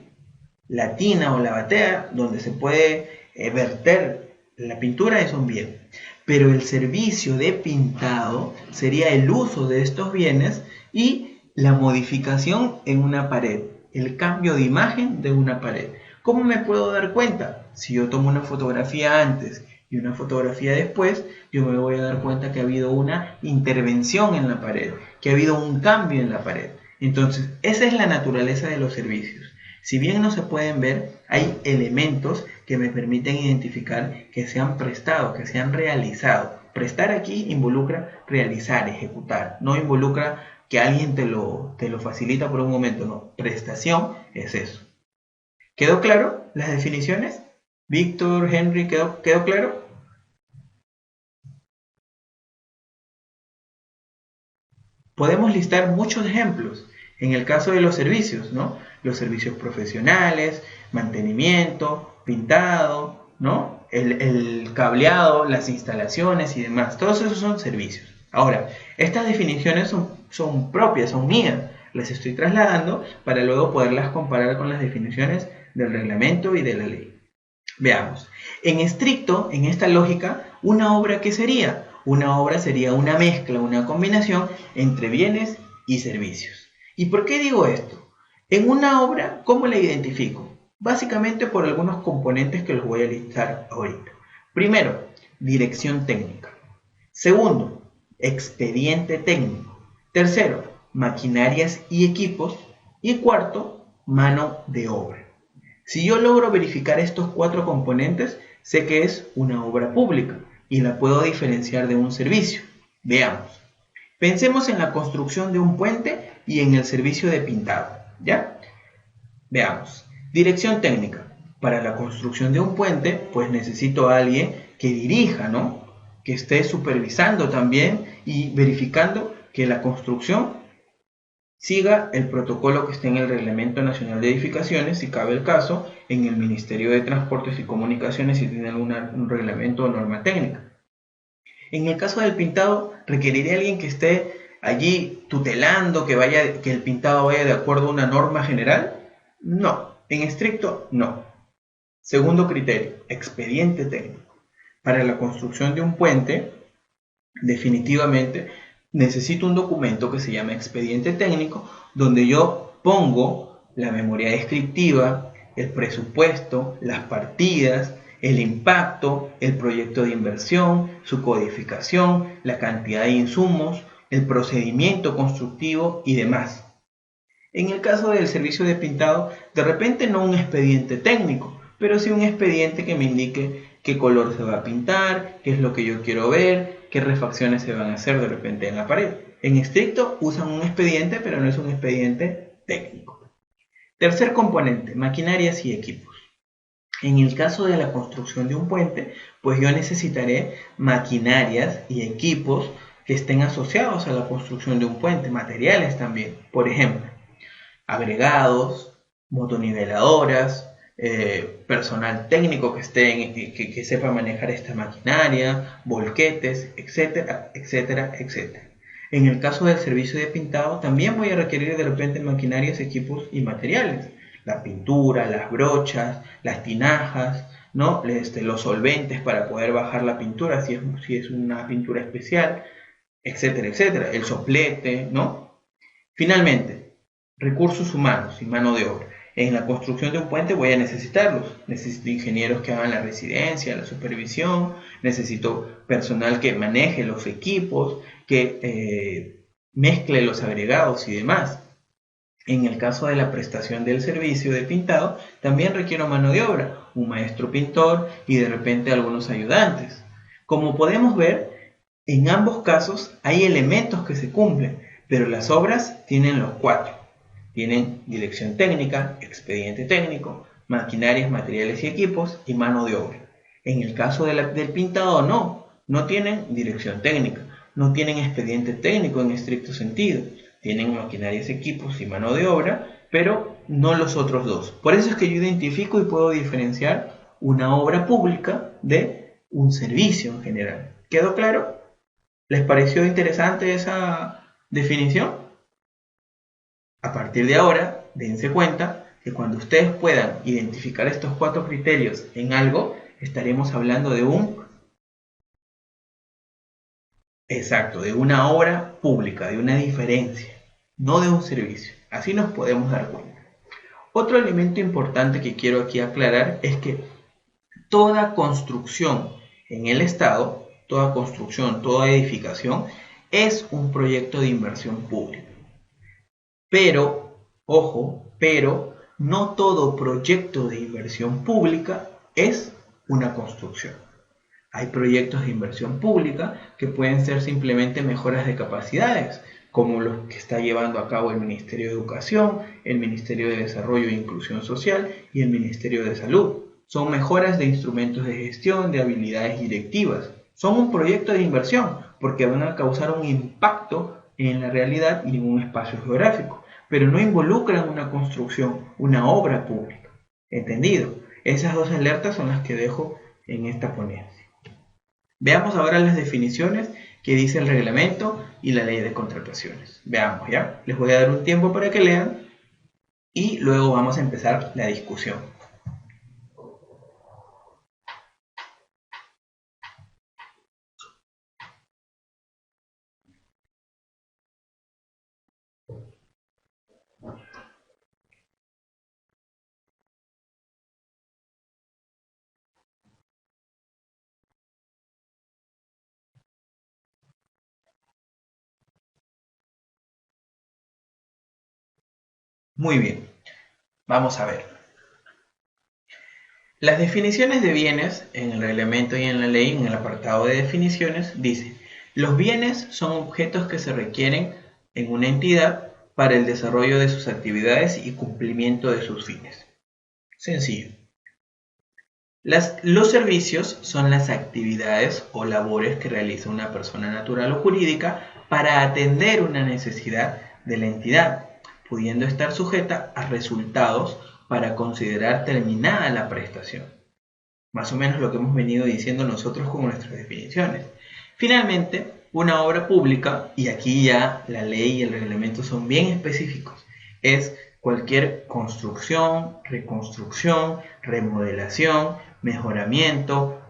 C: la tina o la batea donde se puede verter la pintura es un bien. Pero el servicio de pintado sería el uso de estos bienes y la modificación en una pared, el cambio de imagen de una pared. ¿Cómo me puedo dar cuenta? Si yo tomo una fotografía antes y una fotografía después, yo me voy a dar cuenta que ha habido una intervención en la pared, que ha habido un cambio en la pared. Entonces, esa es la naturaleza de los servicios. Si bien no se pueden ver, hay elementos que me permiten identificar que se han prestado, que se han realizado. Prestar aquí involucra realizar, ejecutar. No involucra que alguien te lo facilita por un momento. No, prestación es eso. ¿Quedó claro las definiciones? Víctor, Henry, ¿quedó claro? Podemos listar muchos ejemplos. En el caso de los servicios, ¿no? Los servicios profesionales, mantenimiento, pintado, ¿no? El cableado, las instalaciones y demás. Todos esos son servicios. Ahora, estas definiciones son propias, son mías. Las estoy trasladando para luego poderlas comparar con las definiciones del reglamento y de la ley. Veamos. En estricto, en esta lógica, ¿una obra qué sería? Una obra sería una mezcla, una combinación entre bienes y servicios. ¿Y por qué digo esto? En una obra, ¿cómo la identifico? Básicamente por algunos componentes que los voy a listar ahorita. Primero, dirección técnica. Segundo, expediente técnico. Tercero, maquinarias y equipos. Y cuarto, mano de obra. Si yo logro verificar estos 4 componentes, sé que es una obra pública y la puedo diferenciar de un servicio. Veamos. Pensemos en la construcción de un puente y en el servicio de pintado, ¿ya? Veamos. Dirección técnica. Para la construcción de un puente, pues necesito a alguien que dirija, ¿no? Que esté supervisando también y verificando que la construcción siga el protocolo que esté en el Reglamento Nacional de Edificaciones, si cabe el caso, en el Ministerio de Transportes y Comunicaciones, si tiene un reglamento o norma técnica. En el caso del pintado, ¿requeriría alguien que esté allí tutelando que el pintado vaya de acuerdo a una norma general? No, en estricto no. Segundo criterio, expediente técnico. Para la construcción de un puente, definitivamente necesito un documento que se llama expediente técnico, donde yo pongo la memoria descriptiva, el presupuesto, las partidas, el impacto, el proyecto de inversión, su codificación, la cantidad de insumos, el procedimiento constructivo y demás. En el caso del servicio de pintado, de repente no un expediente técnico, pero sí un expediente que me indique qué color se va a pintar, qué es lo que yo quiero ver, qué refacciones se van a hacer de repente en la pared. En estricto usan un expediente, pero no es un expediente técnico. Tercer componente, maquinarias y equipos. En el caso de la construcción de un puente, pues yo necesitaré maquinarias y equipos que estén asociados a la construcción de un puente, materiales también. Por ejemplo, agregados, motoniveladoras, personal técnico que que sepa manejar esta maquinaria, volquetes, etcétera, etcétera, etcétera. En el caso del servicio de pintado, también voy a requerir de repente maquinarias, equipos y materiales. La pintura, las brochas, las tinajas, ¿no? Los solventes para poder bajar la pintura si es una pintura especial, etcétera, etcétera. El soplete, ¿no? Finalmente, recursos humanos y mano de obra. En la construcción de un puente voy a necesitarlos. Necesito ingenieros que hagan la residencia, la supervisión. Necesito personal que maneje los equipos, que mezcle los agregados y demás. En el caso de la prestación del servicio de pintado, también requiero mano de obra, un maestro pintor y de repente algunos ayudantes. Como podemos ver, en ambos casos hay elementos que se cumplen, pero las obras tienen los cuatro. Tienen dirección técnica, expediente técnico, maquinarias, materiales y equipos y mano de obra. En el caso del pintado no tienen dirección técnica, no tienen expediente técnico en estricto sentido. Tienen maquinarias, equipos y mano de obra, pero no los otros dos. Por eso es que yo identifico y puedo diferenciar una obra pública de un servicio en general. ¿Quedó claro? ¿Les pareció interesante esa definición? A partir de ahora, dense cuenta que cuando ustedes puedan identificar estos cuatro criterios en algo, estaremos hablando de de una obra pública, de una diferencia, no de un servicio. Así nos podemos dar cuenta. Otro elemento importante que quiero aquí aclarar es que toda construcción en el Estado, toda construcción, toda edificación, es un proyecto de inversión pública. Pero, ojo, no todo proyecto de inversión pública es una construcción. Hay proyectos de inversión pública que pueden ser simplemente mejoras de capacidades, como los que está llevando a cabo el Ministerio de Educación, el Ministerio de Desarrollo e Inclusión Social y el Ministerio de Salud. Son mejoras de instrumentos de gestión, de habilidades directivas. Son un proyecto de inversión porque van a causar un impacto en la realidad y en un espacio geográfico, pero no involucran una construcción, una obra pública. ¿Entendido? Esas dos alertas son las que dejo en esta ponencia. Veamos ahora las definiciones que dice el reglamento y la ley de contrataciones. Veamos, ¿ya? Les voy a dar un tiempo para que lean y luego vamos a empezar la discusión. Muy bien, vamos a ver. Las definiciones de bienes en el reglamento y en la ley, en el apartado de definiciones, dice: los bienes son objetos que se requieren en una entidad para el desarrollo de sus actividades y cumplimiento de sus fines. Sencillo. Los servicios son las actividades o labores que realiza una persona natural o jurídica para atender una necesidad de la entidad, pudiendo estar sujeta a resultados para considerar terminada la prestación. Más o menos lo que hemos venido diciendo nosotros con nuestras definiciones. Finalmente, una obra pública, y aquí ya la ley y el reglamento son bien específicos, es cualquier construcción, reconstrucción, remodelación, mejoramiento,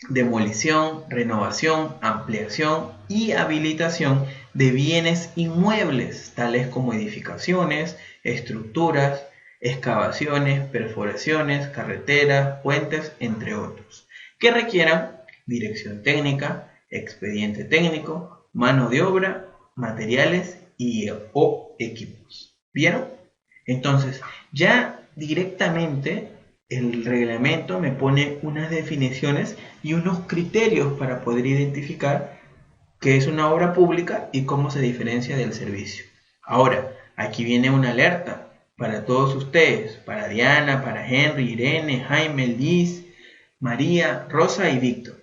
C: demolición, renovación, ampliación y habilitación de bienes inmuebles, tales como edificaciones, estructuras, excavaciones, perforaciones, carreteras, puentes, entre otros, que requieran dirección técnica, expediente técnico, mano de obra, materiales o equipos. ¿Vieron? Entonces, ya directamente el reglamento me pone unas definiciones y unos criterios para poder identificar qué es una obra pública y cómo se diferencia del servicio. Ahora, aquí viene una alerta. para todos ustedes, para Diana, para Henry, Irene, Jaime, Liz, María, Rosa y Víctor.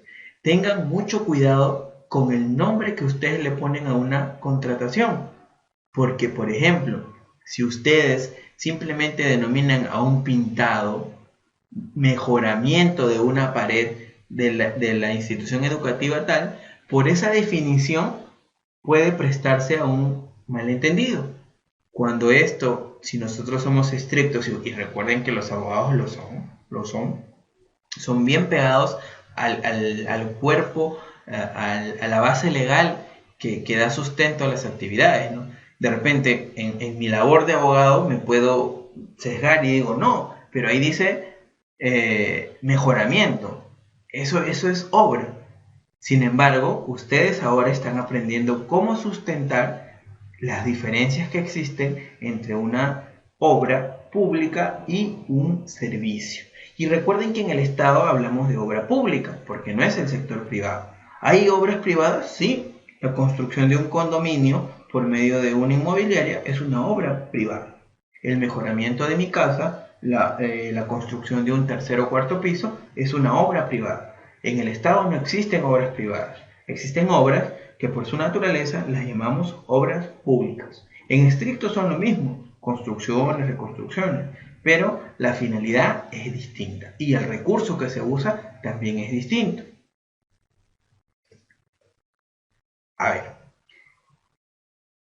C: Tengan mucho cuidado con el nombre que ustedes le ponen a una contratación. Porque, por ejemplo, si ustedes simplemente denominan a un pintado mejoramiento de una pared de la institución educativa tal, por esa definición puede prestarse a un malentendido. Cuando esto, si nosotros somos estrictos, y recuerden que los abogados son bien pegados al cuerpo, a la base legal que da sustento a las actividades, ¿no? De repente, en mi labor de abogado me puedo sesgar y digo, no, pero ahí dice mejoramiento. Eso es obra. Sin embargo, ustedes ahora están aprendiendo cómo sustentar las diferencias que existen entre una obra pública y un servicio. Y recuerden que en el Estado hablamos de obra pública, porque no es el sector privado. ¿Hay obras privadas? Sí. La construcción de un condominio por medio de una inmobiliaria es una obra privada. El mejoramiento de mi casa, la construcción de un tercer o cuarto piso, es una obra privada. En el Estado no existen obras privadas. Existen obras que por su naturaleza las llamamos obras públicas. En estricto son lo mismo, construcciones, reconstrucciones, pero la finalidad es distinta y el recurso que se usa también es distinto. A ver,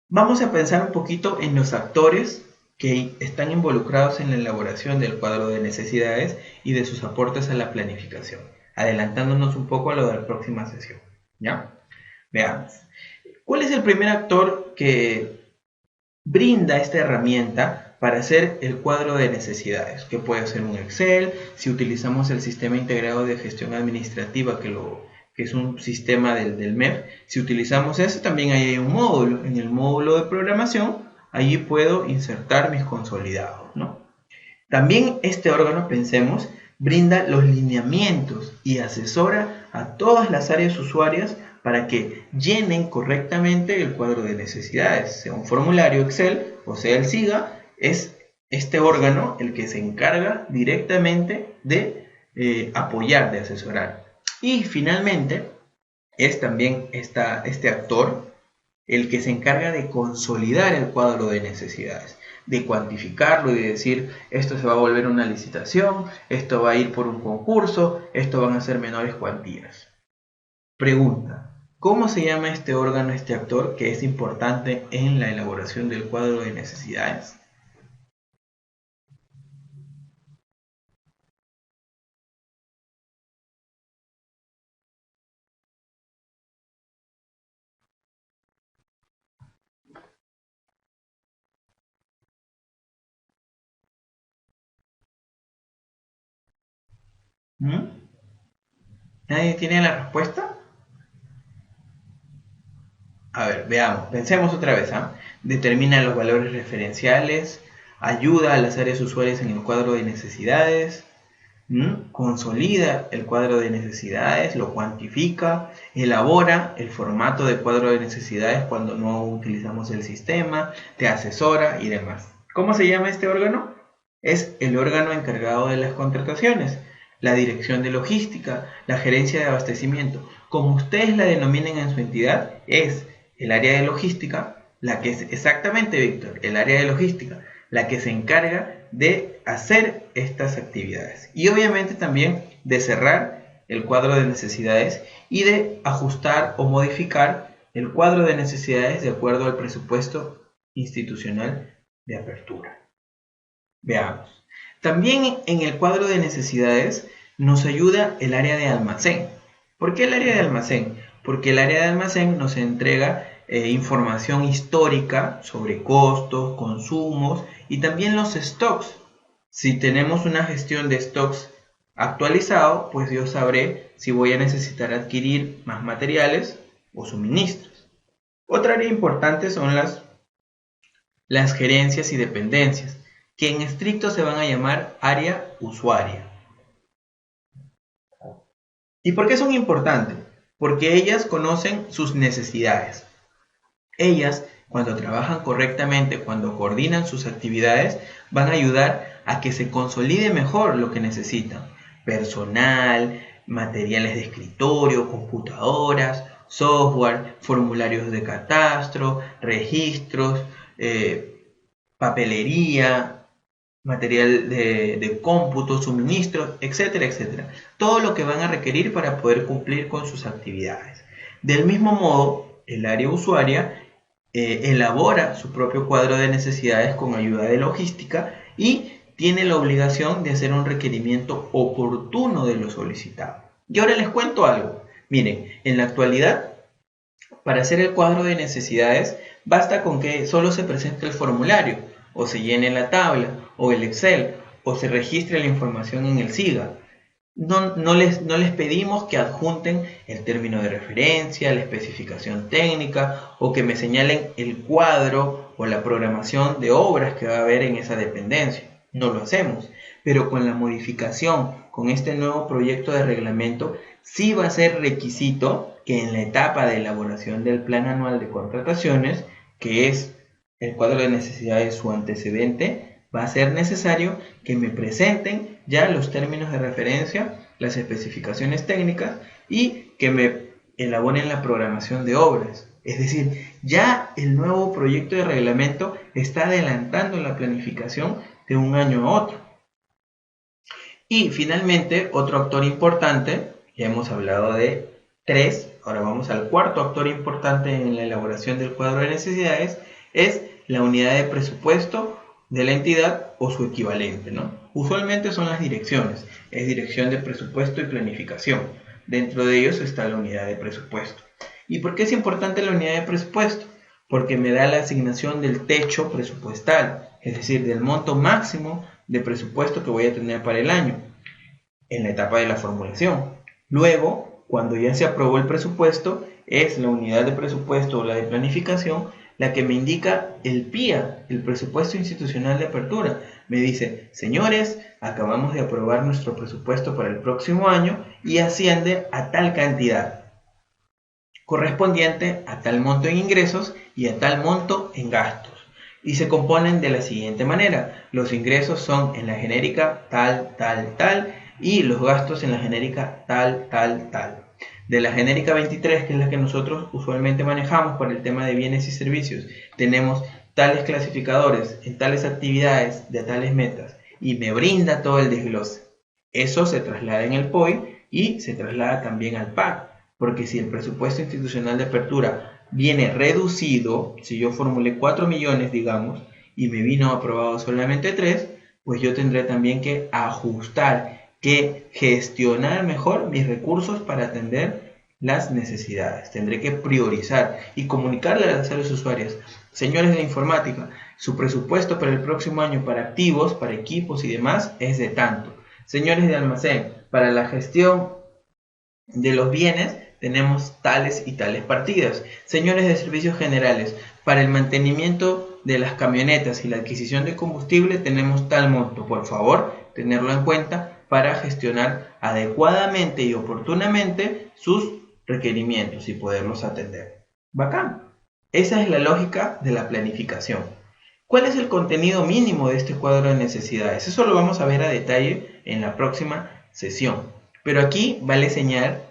C: vamos a pensar un poquito en los actores que están involucrados en la elaboración del cuadro de necesidades y de sus aportes a la planificación, adelantándonos un poco a lo de la próxima sesión. ¿Ya? Veamos. ¿Cuál es el primer actor que brinda esta herramienta para hacer el cuadro de necesidades? Que puede ser un Excel, si utilizamos el sistema integrado de gestión administrativa que es un sistema del MEF, si utilizamos ese también hay un módulo. En el módulo de programación, allí puedo insertar mis consolidados, ¿no? También este órgano, pensemos, brinda los lineamientos y asesora a todas las áreas usuarias para que llenen correctamente el cuadro de necesidades, sea un formulario Excel o sea el SIGA. Es este órgano el que se encarga directamente de apoyar, de asesorar. Y finalmente es también este actor el que se encarga de consolidar el cuadro de necesidades, de cuantificarlo y de decir, esto se va a volver una licitación, esto va a ir por un concurso, esto van a ser menores cuantías. Pregunta, ¿cómo se llama este órgano, este actor que es importante en la elaboración del cuadro de necesidades? ¿Nadie tiene la respuesta? A ver, veamos, pensemos otra vez. Determina los valores referenciales, ayuda a las áreas usuarias en el cuadro de necesidades, consolida el cuadro de necesidades, lo cuantifica, elabora el formato de cuadro de necesidades cuando no utilizamos el sistema, te asesora y demás. ¿Cómo se llama este órgano? Es el órgano encargado de las contrataciones, la dirección de logística, la gerencia de abastecimiento. Como ustedes la denominen en su entidad, es el área de logística, la que es exactamente, Víctor, el área de logística, la que se encarga de hacer estas actividades y obviamente también de cerrar el cuadro de necesidades y de ajustar o modificar el cuadro de necesidades de acuerdo al presupuesto institucional de apertura. Veamos. También en el cuadro de necesidades nos ayuda el área de almacén. ¿Por qué el área de almacén? Porque el área de almacén nos entrega información histórica sobre costos, consumos y también los stocks. Si tenemos una gestión de stocks actualizado, pues yo sabré si voy a necesitar adquirir más materiales o suministros. Otra área importante son las gerencias y dependencias, que en estricto se van a llamar área usuaria. ¿Y por qué son importantes? Porque ellas conocen sus necesidades. Ellas cuando trabajan correctamente, cuando coordinan sus actividades, van a ayudar a que se consolide mejor lo que necesitan. Personal, materiales de escritorio, computadoras, software, formularios de catastro, registros, papelería, material de cómputo, suministros, etcétera, etcétera. Todo lo que van a requerir para poder cumplir con sus actividades. Del mismo modo, el área usuaria elabora su propio cuadro de necesidades con ayuda de logística y tiene la obligación de hacer un requerimiento oportuno de lo solicitado. Y ahora les cuento algo. Miren, en la actualidad, para hacer el cuadro de necesidades, basta con que solo se presente el formulario, o se llene la tabla, o el Excel, o se registre la información en el SIGA. No les pedimos que adjunten el término de referencia, la especificación técnica, o que me señalen el cuadro o la programación de obras que va a haber en esa dependencia. No lo hacemos, pero con la modificación, con este nuevo proyecto de reglamento, sí va a ser requisito que en la etapa de elaboración del plan anual de contrataciones, que es el cuadro de necesidades su antecedente, va a ser necesario que me presenten ya los términos de referencia, las especificaciones técnicas y que me elaboren la programación de obras. Es decir, ya el nuevo proyecto de reglamento está adelantando la planificación de un año a otro. Y finalmente, otro actor importante, ya hemos hablado de 3, ahora vamos al cuarto actor importante en la elaboración del cuadro de necesidades, es la unidad de presupuesto de la entidad o su equivalente, ¿no? Usualmente son las direcciones, es dirección de presupuesto y planificación. Dentro de ellos está la unidad de presupuesto. ¿Y por qué es importante la unidad de presupuesto? Porque me da la asignación del techo presupuestal, es decir, del monto máximo de presupuesto que voy a tener para el año, en la etapa de la formulación. Luego, cuando ya se aprobó el presupuesto, es la unidad de presupuesto o la de planificación la que me indica el PIA, el presupuesto institucional de apertura. Me dice, señores, acabamos de aprobar nuestro presupuesto para el próximo año y asciende a tal cantidad, correspondiente a tal monto en ingresos y a tal monto en gastos. Y se componen de la siguiente manera. Los ingresos son en la genérica tal, tal, tal, y los gastos en la genérica tal, tal, tal. De la genérica 23, que es la que nosotros usualmente manejamos para el tema de bienes y servicios, tenemos tales clasificadores en tales actividades de tales metas y me brinda todo el desglose. Eso se traslada en el POI y se traslada también al PAC, porque si el presupuesto institucional de apertura viene reducido, si yo formulé 4 millones, digamos, y me vino aprobado solamente 3, pues yo tendré también que ajustar, que gestionar mejor mis recursos para atender las necesidades. Tendré que priorizar y comunicarle a las áreas usuarias. Señores de informática, su presupuesto para el próximo año para activos, para equipos y demás es de tanto. Señores de almacén, para la gestión de los bienes tenemos tales y tales partidas. Señores de servicios generales, para el mantenimiento de las camionetas y la adquisición de combustible tenemos tal monto. Por favor, tenerlo en cuenta para gestionar adecuadamente y oportunamente sus requerimientos y poderlos atender. Bacán. Esa es la lógica de la planificación. ¿Cuál es el contenido mínimo de este cuadro de necesidades? Eso lo vamos a ver a detalle en la próxima sesión. Pero aquí vale señalar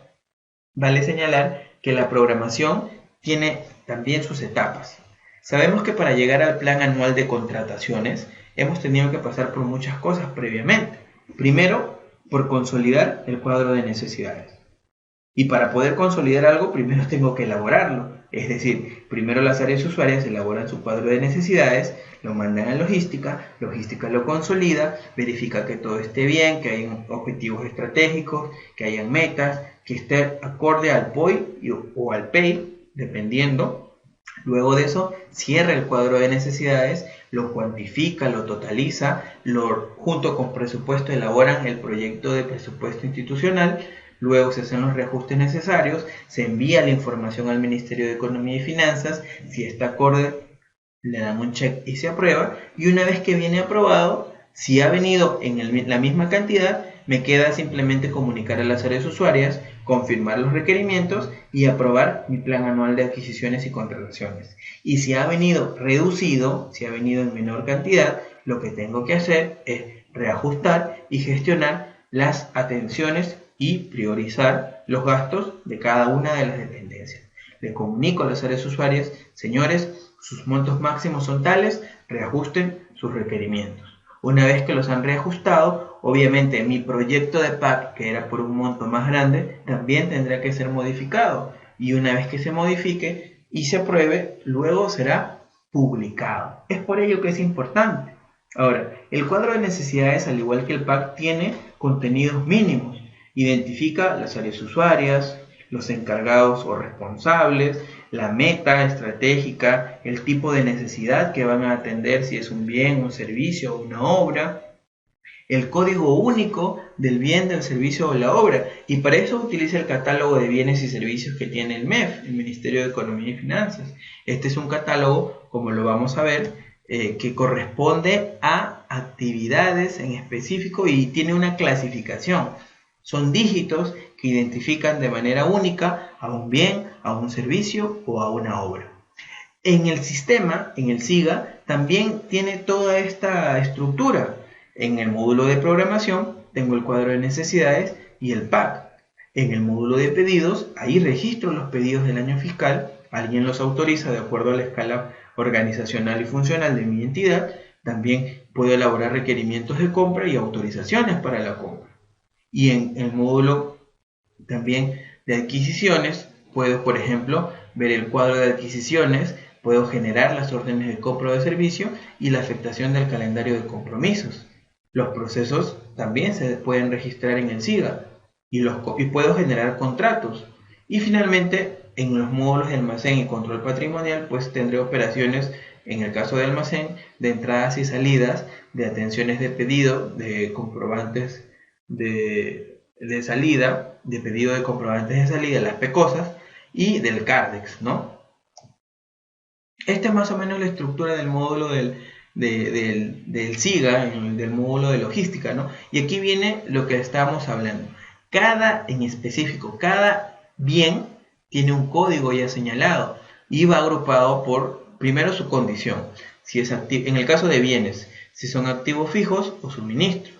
C: que la programación tiene también sus etapas. Sabemos que para llegar al plan anual de contrataciones hemos tenido que pasar por muchas cosas previamente. Primero, por consolidar el cuadro de necesidades. Y para poder consolidar algo, primero tengo que elaborarlo. Es decir, primero las áreas usuarias elaboran su cuadro de necesidades, lo mandan a logística, logística lo consolida, verifica que todo esté bien, que hayan objetivos estratégicos, que hayan metas, que esté acorde al POI o al PEI, dependiendo. Luego de eso, cierra el cuadro de necesidades, lo cuantifica, lo totaliza, junto con presupuesto elaboran el proyecto de presupuesto institucional. Luego se hacen los reajustes necesarios, se envía la información al Ministerio de Economía y Finanzas, si está acorde le dan un check y se aprueba, y una vez que viene aprobado, si ha venido en la misma cantidad, me queda simplemente comunicar a las áreas usuarias confirmar los requerimientos y aprobar mi plan anual de adquisiciones y contrataciones. Y si ha venido reducido, si ha venido en menor cantidad, lo que tengo que hacer es reajustar y gestionar las atenciones y priorizar los gastos de cada una de las dependencias. Le comunico a las áreas usuarias: señores, sus montos máximos son tales, reajusten sus requerimientos. Una vez que los han reajustado, obviamente mi proyecto de PAC, que era por un monto más grande, también tendrá que ser modificado. Y una vez que se modifique y se apruebe, luego será publicado. Es por ello que es importante. Ahora, el cuadro de necesidades, al igual que el PAC, tiene contenidos mínimos. Identifica las áreas usuarias, los encargados o responsables, la meta estratégica, el tipo de necesidad que van a atender, si es un bien, un servicio o una obra, el código único del bien, del servicio o la obra. Y para eso utiliza el catálogo de bienes y servicios que tiene el MEF, el Ministerio de Economía y Finanzas. Este es un catálogo, como lo vamos a ver, que corresponde a actividades en específico y tiene una clasificación. Son dígitos que identifican de manera única a un bien, a un servicio o a una obra. En el sistema, en el SIGA, también tiene toda esta estructura. En el módulo de programación tengo el cuadro de necesidades y el PAC. En el módulo de pedidos, ahí registro los pedidos del año fiscal. Alguien los autoriza de acuerdo a la escala organizacional y funcional de mi entidad. También puedo elaborar requerimientos de compra y autorizaciones para la compra. Y en el módulo también de adquisiciones, puedo, por ejemplo, ver el cuadro de adquisiciones, puedo generar las órdenes de compra o de servicio y la afectación del calendario de compromisos. Los procesos también se pueden registrar en el SIGA y puedo generar contratos. Y finalmente, en los módulos de almacén y control patrimonial, pues tendré operaciones, en el caso de almacén, de entradas y salidas, de atenciones de pedido, de comprobantes de salida, de pedido de comprobantes de salida, las PECOSAS, y del CARDEX, ¿no? Esta es más o menos la estructura del módulo del SIGA, del módulo de logística, ¿no? Y aquí viene lo que estábamos hablando. En específico, cada bien tiene un código ya señalado y va agrupado por, primero, su condición. Si es en el caso de bienes, si son activos fijos o suministros.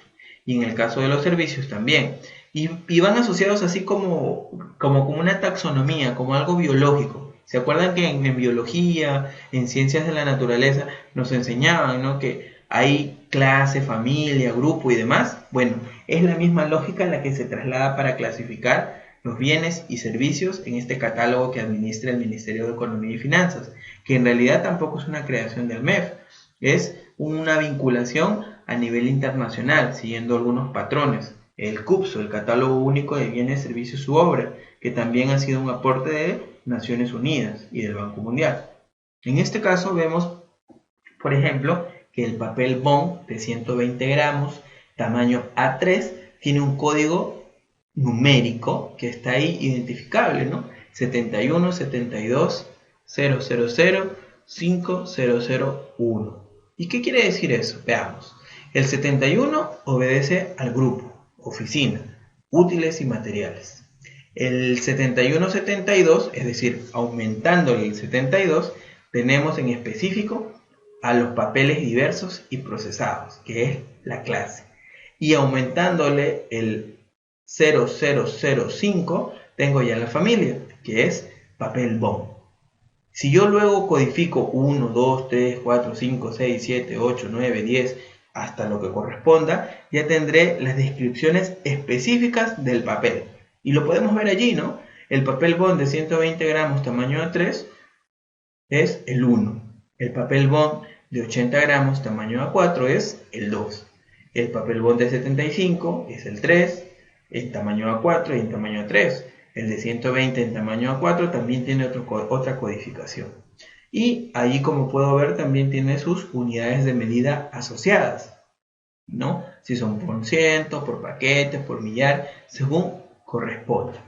C: Y en el caso de los servicios también. Y van asociados así como una taxonomía, como algo biológico. ¿Se acuerdan que en biología, en ciencias de la naturaleza, nos enseñaban, ¿no?, que hay clase, familia, grupo y demás? Bueno, es la misma lógica la que se traslada para clasificar los bienes y servicios en este catálogo que administra el Ministerio de Economía y Finanzas, que en realidad tampoco es una creación del MEF, es una vinculación a nivel internacional, siguiendo algunos patrones. El CUPSO, el Catálogo Único de Bienes, Servicios u Obra, que también ha sido un aporte de Naciones Unidas y del Banco Mundial. En este caso vemos, por ejemplo, que el papel bond de 120 gramos, tamaño A3, tiene un código numérico que está ahí identificable, ¿no? 71 72 000 5001. ¿Y qué quiere decir eso? Veamos. El 71 obedece al grupo, oficina, útiles y materiales. El 71-72, es decir, aumentándole el 72, tenemos en específico a los papeles diversos y procesados, que es la clase. Y aumentándole el 0005, tengo ya la familia, que es papel bond. Si yo luego codifico 1, 2, 3, 4, 5, 6, 7, 8, 9, 10, hasta lo que corresponda, ya tendré las descripciones específicas del papel. Y lo podemos ver allí, ¿no? El papel bond de 120 gramos tamaño A3 es el 1. El papel bond de 80 gramos tamaño A4 es el 2. El papel bond de 75 es el 3, en tamaño A4 y en tamaño A3. El de 120 en tamaño A4 también tiene otra codificación. Y ahí, como puedo ver, también tiene sus unidades de medida asociadas, ¿no? Si son por ciento, por paquete, por millar, según corresponda.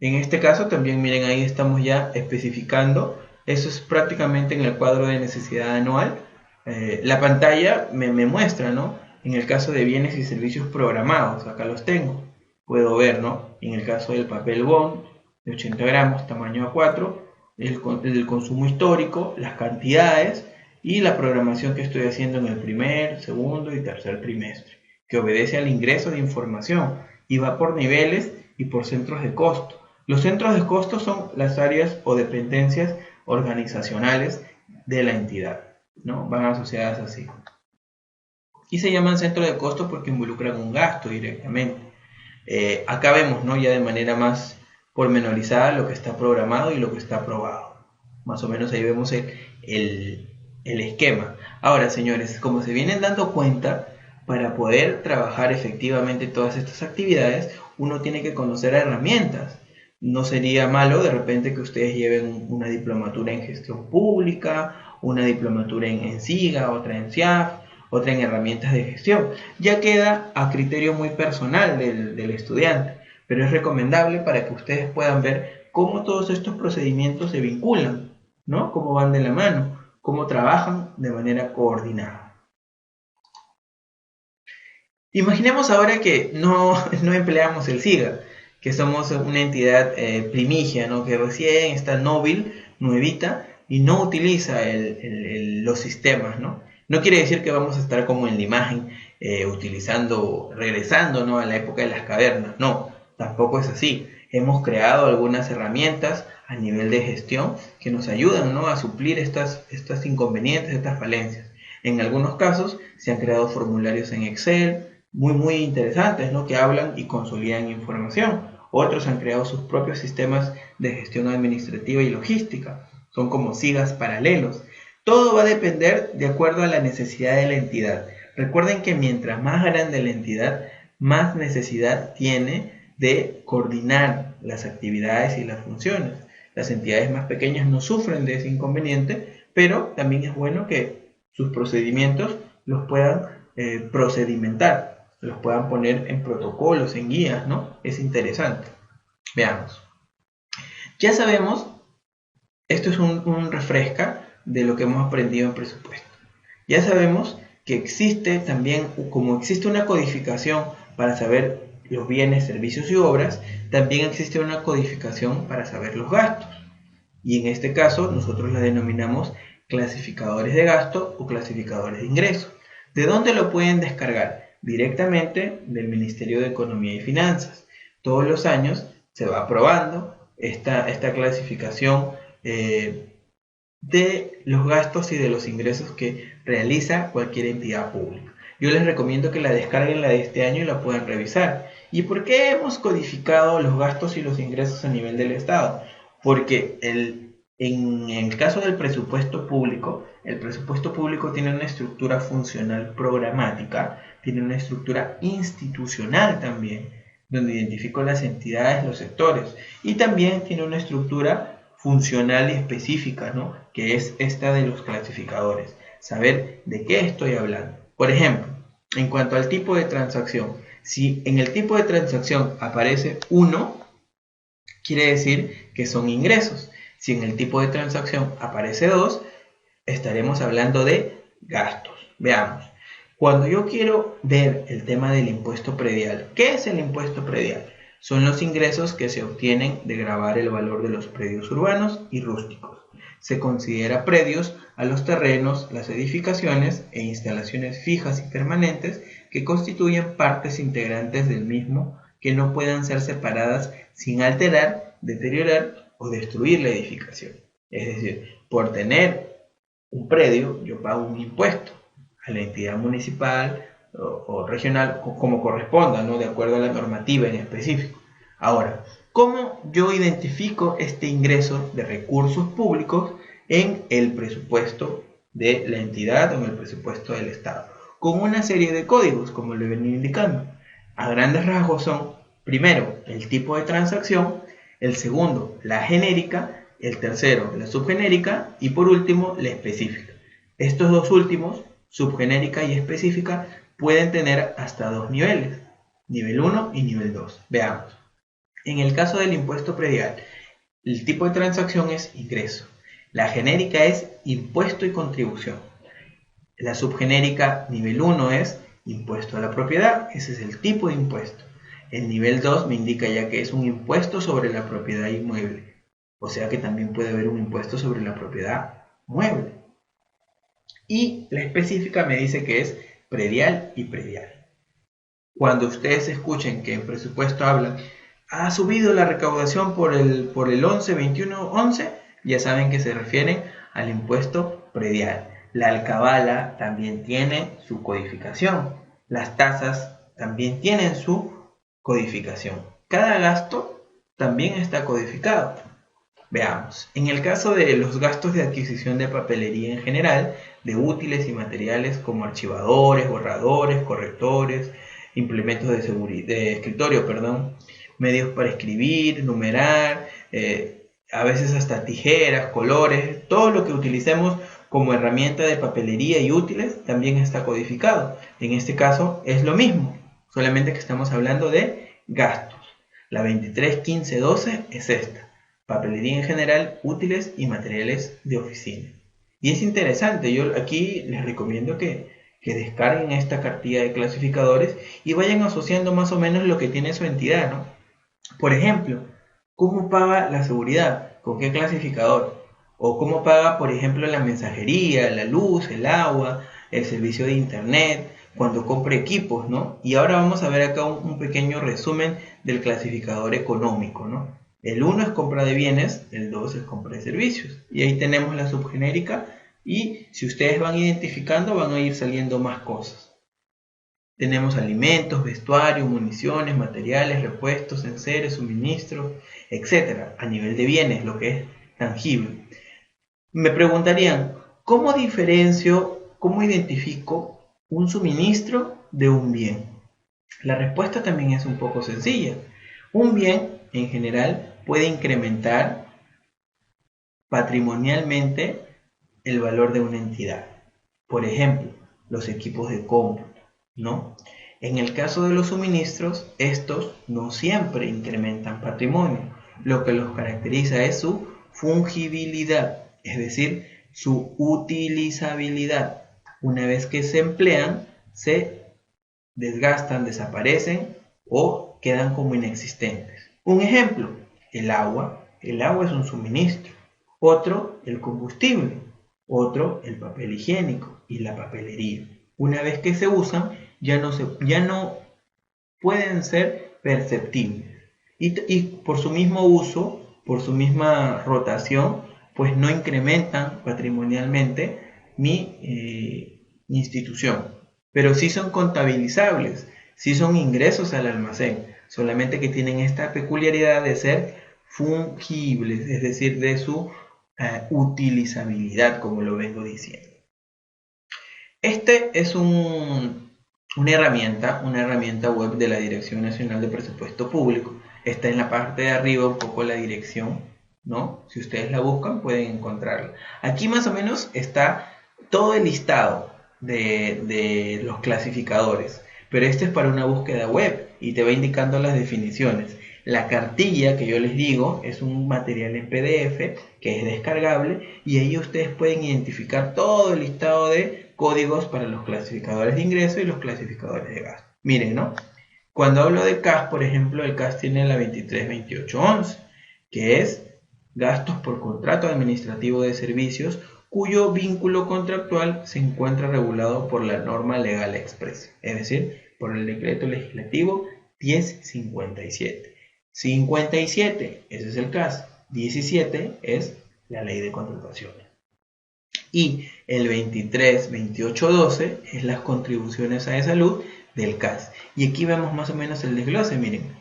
C: En este caso también, miren, ahí estamos ya especificando. Eso es prácticamente en el cuadro de necesidad anual. La pantalla me muestra, ¿no?, en el caso de bienes y servicios programados, acá los tengo. Puedo ver, ¿no? En el caso del papel bond de 80 gramos, tamaño A4, el consumo histórico, las cantidades y la programación que estoy haciendo en el primer, segundo y tercer trimestre, que obedece al ingreso de información y va por niveles y por centros de costo. Los centros de costo son las áreas o dependencias organizacionales de la entidad, ¿no? Van asociadas así. Y se llaman centros de costo porque involucran un gasto directamente. Acá vemos, ¿no?, ya de manera más pormenorizada lo que está programado y lo que está aprobado. Más o menos ahí vemos el esquema. Ahora, señores, como se vienen dando cuenta, para poder trabajar efectivamente todas estas actividades, uno tiene que conocer herramientas. No sería malo de repente que ustedes lleven una diplomatura en gestión pública, una diplomatura en SIGA, otra en SIAF, otra en herramientas de gestión. Ya queda a criterio muy personal del estudiante, pero es recomendable para que ustedes puedan ver cómo todos estos procedimientos se vinculan, ¿no? Cómo van de la mano, cómo trabajan de manera coordinada. Imaginemos ahora que no empleamos el SIGA, que somos una entidad primigia, ¿no?, que recién está nóvil, nuevita, y no utiliza los sistemas, ¿no? No quiere decir que vamos a estar como en la imagen, regresando, ¿no?, a la época de las cavernas. No, tampoco es así. Hemos creado algunas herramientas a nivel de gestión que nos ayudan, ¿no?, a suplir estas inconvenientes, estas falencias. En algunos casos se han creado formularios en Excel, muy interesantes, ¿no?, que hablan y consolidan información. Otros han creado sus propios sistemas de gestión administrativa y logística. Son como SIGAs paralelos. Todo va a depender de acuerdo a la necesidad de la entidad. Recuerden que mientras más grande la entidad, más necesidad tiene de coordinar las actividades y las funciones. Las entidades más pequeñas no sufren de ese inconveniente, pero también es bueno que sus procedimientos los puedan procedimentar, los puedan poner en protocolos, en guías, ¿no? Es interesante. Veamos. Ya sabemos, esto es un refresca de lo que hemos aprendido en presupuesto. Ya sabemos que existe también, como existe una codificación para saber los bienes, servicios y obras, también existe una codificación para saber los gastos. Y en este caso nosotros la denominamos clasificadores de gasto o clasificadores de ingreso. ¿De dónde lo pueden descargar? Directamente del Ministerio de Economía y Finanzas. Todos los años se va aprobando esta clasificación de los gastos y de los ingresos que realiza cualquier entidad pública. Yo les recomiendo que la descarguen, la de este año, y la puedan revisar. ¿Y por qué hemos codificado los gastos y los ingresos a nivel del Estado? Porque en el caso del presupuesto público, el presupuesto público tiene una estructura funcional programática, tiene una estructura institucional también, donde identifico las entidades, los sectores, y también tiene una estructura funcional y específica, ¿no?, que es esta de los clasificadores. Saber de qué estoy hablando. Por ejemplo, en cuanto al tipo de transacción, si en el tipo de transacción aparece 1, quiere decir que son ingresos. Si en el tipo de transacción aparece 2, estaremos hablando de gastos. Veamos. Cuando yo quiero ver el tema del impuesto predial, ¿qué es el impuesto predial? Son los ingresos que se obtienen de gravar el valor de los predios urbanos y rústicos. Se considera predios a los terrenos, las edificaciones e instalaciones fijas y permanentes que constituyen partes integrantes del mismo que no puedan ser separadas sin alterar, deteriorar o destruir la edificación. Es decir, por tener un predio yo pago un impuesto a la entidad municipal o regional, como corresponda, ¿no?, de acuerdo a la normativa en específico. Ahora, ¿cómo yo identifico este ingreso de recursos públicos en el presupuesto de la entidad o en el presupuesto del Estado? Con una serie de códigos, como le venía indicando. A grandes rasgos son, primero, el tipo de transacción, el segundo, la genérica, el tercero, la subgenérica, y por último, la específica. Estos dos últimos, subgenérica y específica, pueden tener hasta 2 niveles, nivel 1 y nivel 2. Veamos. En el caso del impuesto predial, el tipo de transacción es ingreso. La genérica es impuesto y contribución. La subgenérica nivel 1 es impuesto a la propiedad, ese es el tipo de impuesto. El nivel 2 me indica ya que es un impuesto sobre la propiedad inmueble, o sea que también puede haber un impuesto sobre la propiedad mueble. Y la específica me dice que es predial y predial. Cuando ustedes escuchen que en presupuesto hablan, ha subido la recaudación por el 11, 21, 11, ya saben que se refieren al impuesto predial. La alcabala también tiene su codificación. Las tasas también tienen su codificación. Cada gasto también está codificado. Veamos, en el caso de los gastos de adquisición de papelería en general, de útiles y materiales como archivadores, borradores, correctores, implementos de escritorio, medios para escribir, numerar, a veces hasta tijeras, colores, todo lo que utilicemos como herramienta de papelería y útiles también está codificado. En este caso es lo mismo, solamente que estamos hablando de gastos. La 23.15.12 es esta. Papelería en general, útiles y materiales de oficina. Y es interesante, yo aquí les recomiendo que descarguen esta cartilla de clasificadores y vayan asociando más o menos lo que tiene su entidad, ¿no? Por ejemplo, ¿cómo paga la seguridad? ¿Con qué clasificador? O cómo paga, por ejemplo, la mensajería, la luz, el agua, el servicio de internet, cuando compre equipos, ¿no? Y ahora vamos a ver acá un pequeño resumen del clasificador económico, ¿no? El 1 es compra de bienes, el 2 es compra de servicios. Y ahí tenemos la subgenérica y si ustedes van identificando van a ir saliendo más cosas. Tenemos alimentos, vestuario, municiones, materiales, repuestos, enseres, suministros, etc. A nivel de bienes, lo que es tangible. Me preguntarían, ¿cómo diferencio, cómo identifico un suministro de un bien? La respuesta también es un poco sencilla. Un bien, en general, puede incrementar patrimonialmente el valor de una entidad. Por ejemplo, los equipos de cómputo, ¿no? En el caso de los suministros, estos no siempre incrementan patrimonio. Lo que los caracteriza es su fungibilidad, es decir, su utilizabilidad. Una vez que se emplean, se desgastan, desaparecen o quedan como inexistentes. Un ejemplo, el agua. El agua es un suministro. Otro, el combustible. Otro, el papel higiénico y la papelería. Una vez que se usan, ya no pueden ser perceptibles. Y por su mismo uso, por su misma rotación, pues no incrementan patrimonialmente mi institución. Pero sí son contabilizables, sí son ingresos al almacén, solamente que tienen esta peculiaridad de ser fungibles, es decir, de su utilizabilidad, como lo vengo diciendo. Este es una herramienta web de la Dirección Nacional de Presupuesto Público. Está en la parte de arriba un poco la dirección, ¿no? Si ustedes la buscan pueden encontrarla. Aquí más o menos está todo el listado de los clasificadores, pero este es para una búsqueda web y te va indicando las definiciones. La cartilla que yo les digo es un material en PDF que es descargable y ahí ustedes pueden identificar todo el listado de códigos para los clasificadores de ingreso y los clasificadores de gasto. Miren, ¿no? Cuando hablo de CAS, por ejemplo, el CAS tiene la 232811, que es gastos por contrato administrativo de servicios cuyo vínculo contractual se encuentra regulado por la norma legal expresa, es decir, por el decreto legislativo 1057. 57, ese es el CAS. 17 es la ley de contrataciones. Y el 232812 es las contribuciones a salud del CAS. Y aquí vemos más o menos el desglose, miren,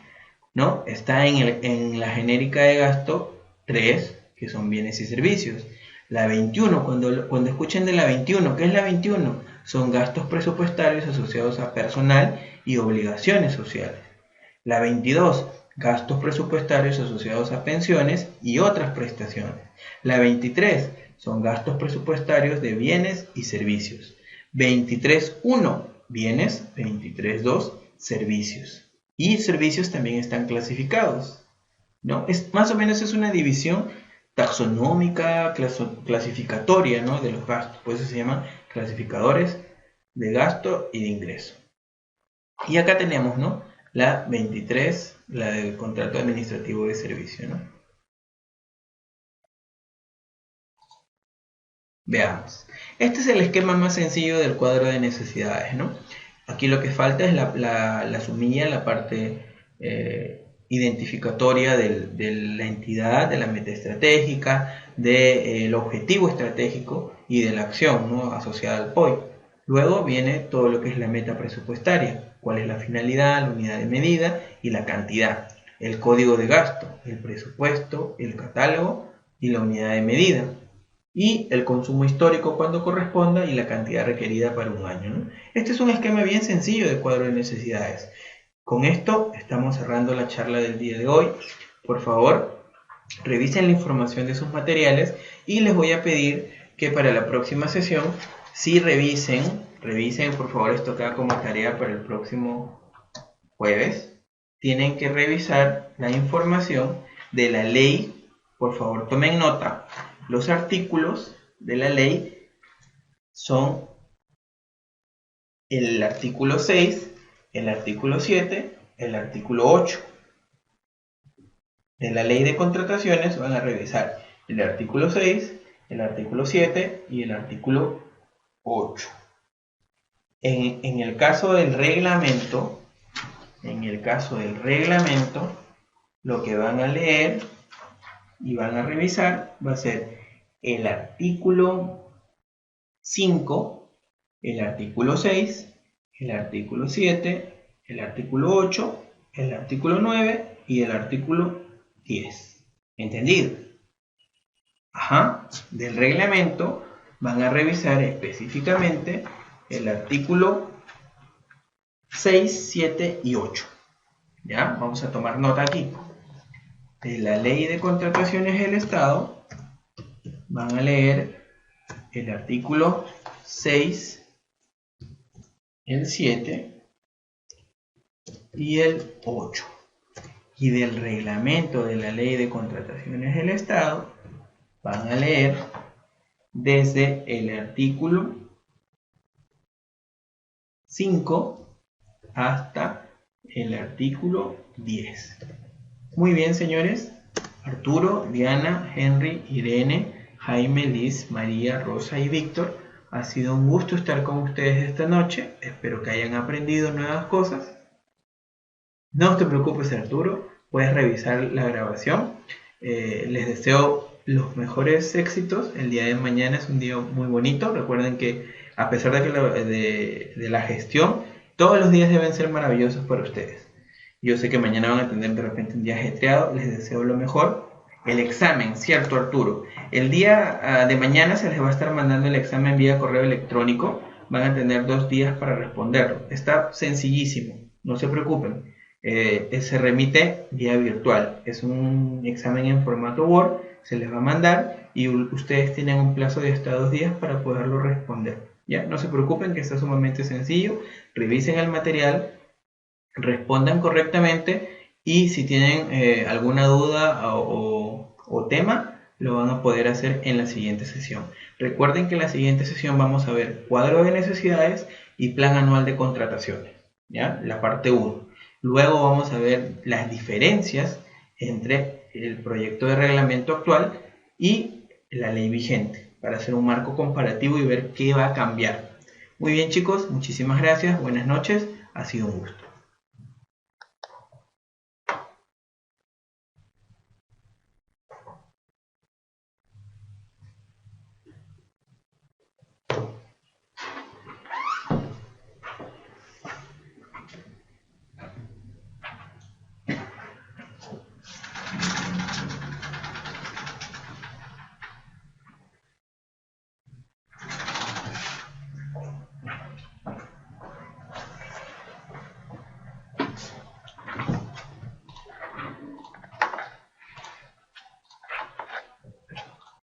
C: ¿no? Está en la genérica de gasto 3, que son bienes y servicios. La 21, cuando escuchen de la 21, ¿qué es la 21? Son gastos presupuestarios asociados a personal y obligaciones sociales. La 22, gastos presupuestarios asociados a pensiones y otras prestaciones. La 23, son gastos presupuestarios de bienes y servicios. 23.1, bienes, 23.2, servicios. Y servicios también están clasificados, ¿no? Más o menos es una división taxonómica, clasificatoria, ¿no? De los gastos. Por eso se llaman clasificadores de gasto y de ingreso. Y acá tenemos, ¿no?, la 23, la del contrato administrativo de servicio, ¿no? Veamos. Este es el esquema más sencillo del cuadro de necesidades, ¿no? Aquí lo que falta es la sumilla, la parte identificatoria de la entidad, de la meta estratégica, del objetivo estratégico y de la acción, ¿no?, asociada al POI. Luego viene todo lo que es la meta presupuestaria, cuál es la finalidad, la unidad de medida y la cantidad, el código de gasto, el presupuesto, el catálogo y la unidad de medida, y el consumo histórico cuando corresponda y la cantidad requerida para un año, ¿no? Este es un esquema bien sencillo de cuadro de necesidades. Con esto estamos cerrando la charla del día de hoy. Por favor, revisen la información de sus materiales y les voy a pedir que para la próxima sesión sí revisen por favor, esto queda como tarea para el próximo jueves. Tienen que revisar la información de la ley. Por favor, tomen nota. Los artículos de la ley son el artículo 6, el artículo 7, el artículo 8. De la ley de contrataciones van a revisar el artículo 6, el artículo 7 y el artículo 8. En el caso del reglamento, lo que van a leer y van a revisar va a ser el artículo 5, el artículo 6, el artículo 7, el artículo 8, el artículo 9 y el artículo 10. ¿Entendido? Ajá. Del reglamento van a revisar específicamente el artículo 6, 7 y 8. ¿Ya? Vamos a tomar nota aquí. De la ley de contrataciones del Estado van a leer el artículo 6, el 7 y el 8. Y del reglamento de la ley de contrataciones del Estado van a leer desde el artículo 5 hasta el artículo 10. Muy bien, señores. Arturo, Diana, Henry, Irene, Jaime, Liz, María, Rosa y Víctor, ha sido un gusto estar con ustedes esta noche. Espero que hayan aprendido nuevas cosas. No te preocupes, Arturo, puedes revisar la grabación. Les deseo los mejores éxitos. El día de mañana es un día muy bonito. Recuerden que a pesar de la gestión, todos los días deben ser maravillosos para ustedes. Yo sé que mañana van a tener de repente un día ajetreado. Les deseo lo mejor. El examen, ¿cierto, Arturo? El día de mañana se les va a estar mandando el examen vía correo electrónico. Van a tener 2 días para responderlo. Está sencillísimo, no se preocupen. Se remite vía virtual. Es un examen en formato Word. Se les va a mandar y ustedes tienen un plazo de hasta 2 días para poderlo responder. ¿Ya? No se preocupen, que está sumamente sencillo. Revisen el material, respondan correctamente y si tienen alguna duda o tema, lo van a poder hacer en la siguiente sesión. Recuerden que en la siguiente sesión vamos a ver cuadro de necesidades y plan anual de contrataciones, ¿ya? La parte 1. Luego vamos a ver las diferencias entre el proyecto de reglamento actual y la ley vigente, para hacer un marco comparativo y ver qué va a cambiar. Muy bien, chicos, muchísimas gracias, buenas noches, ha sido un gusto.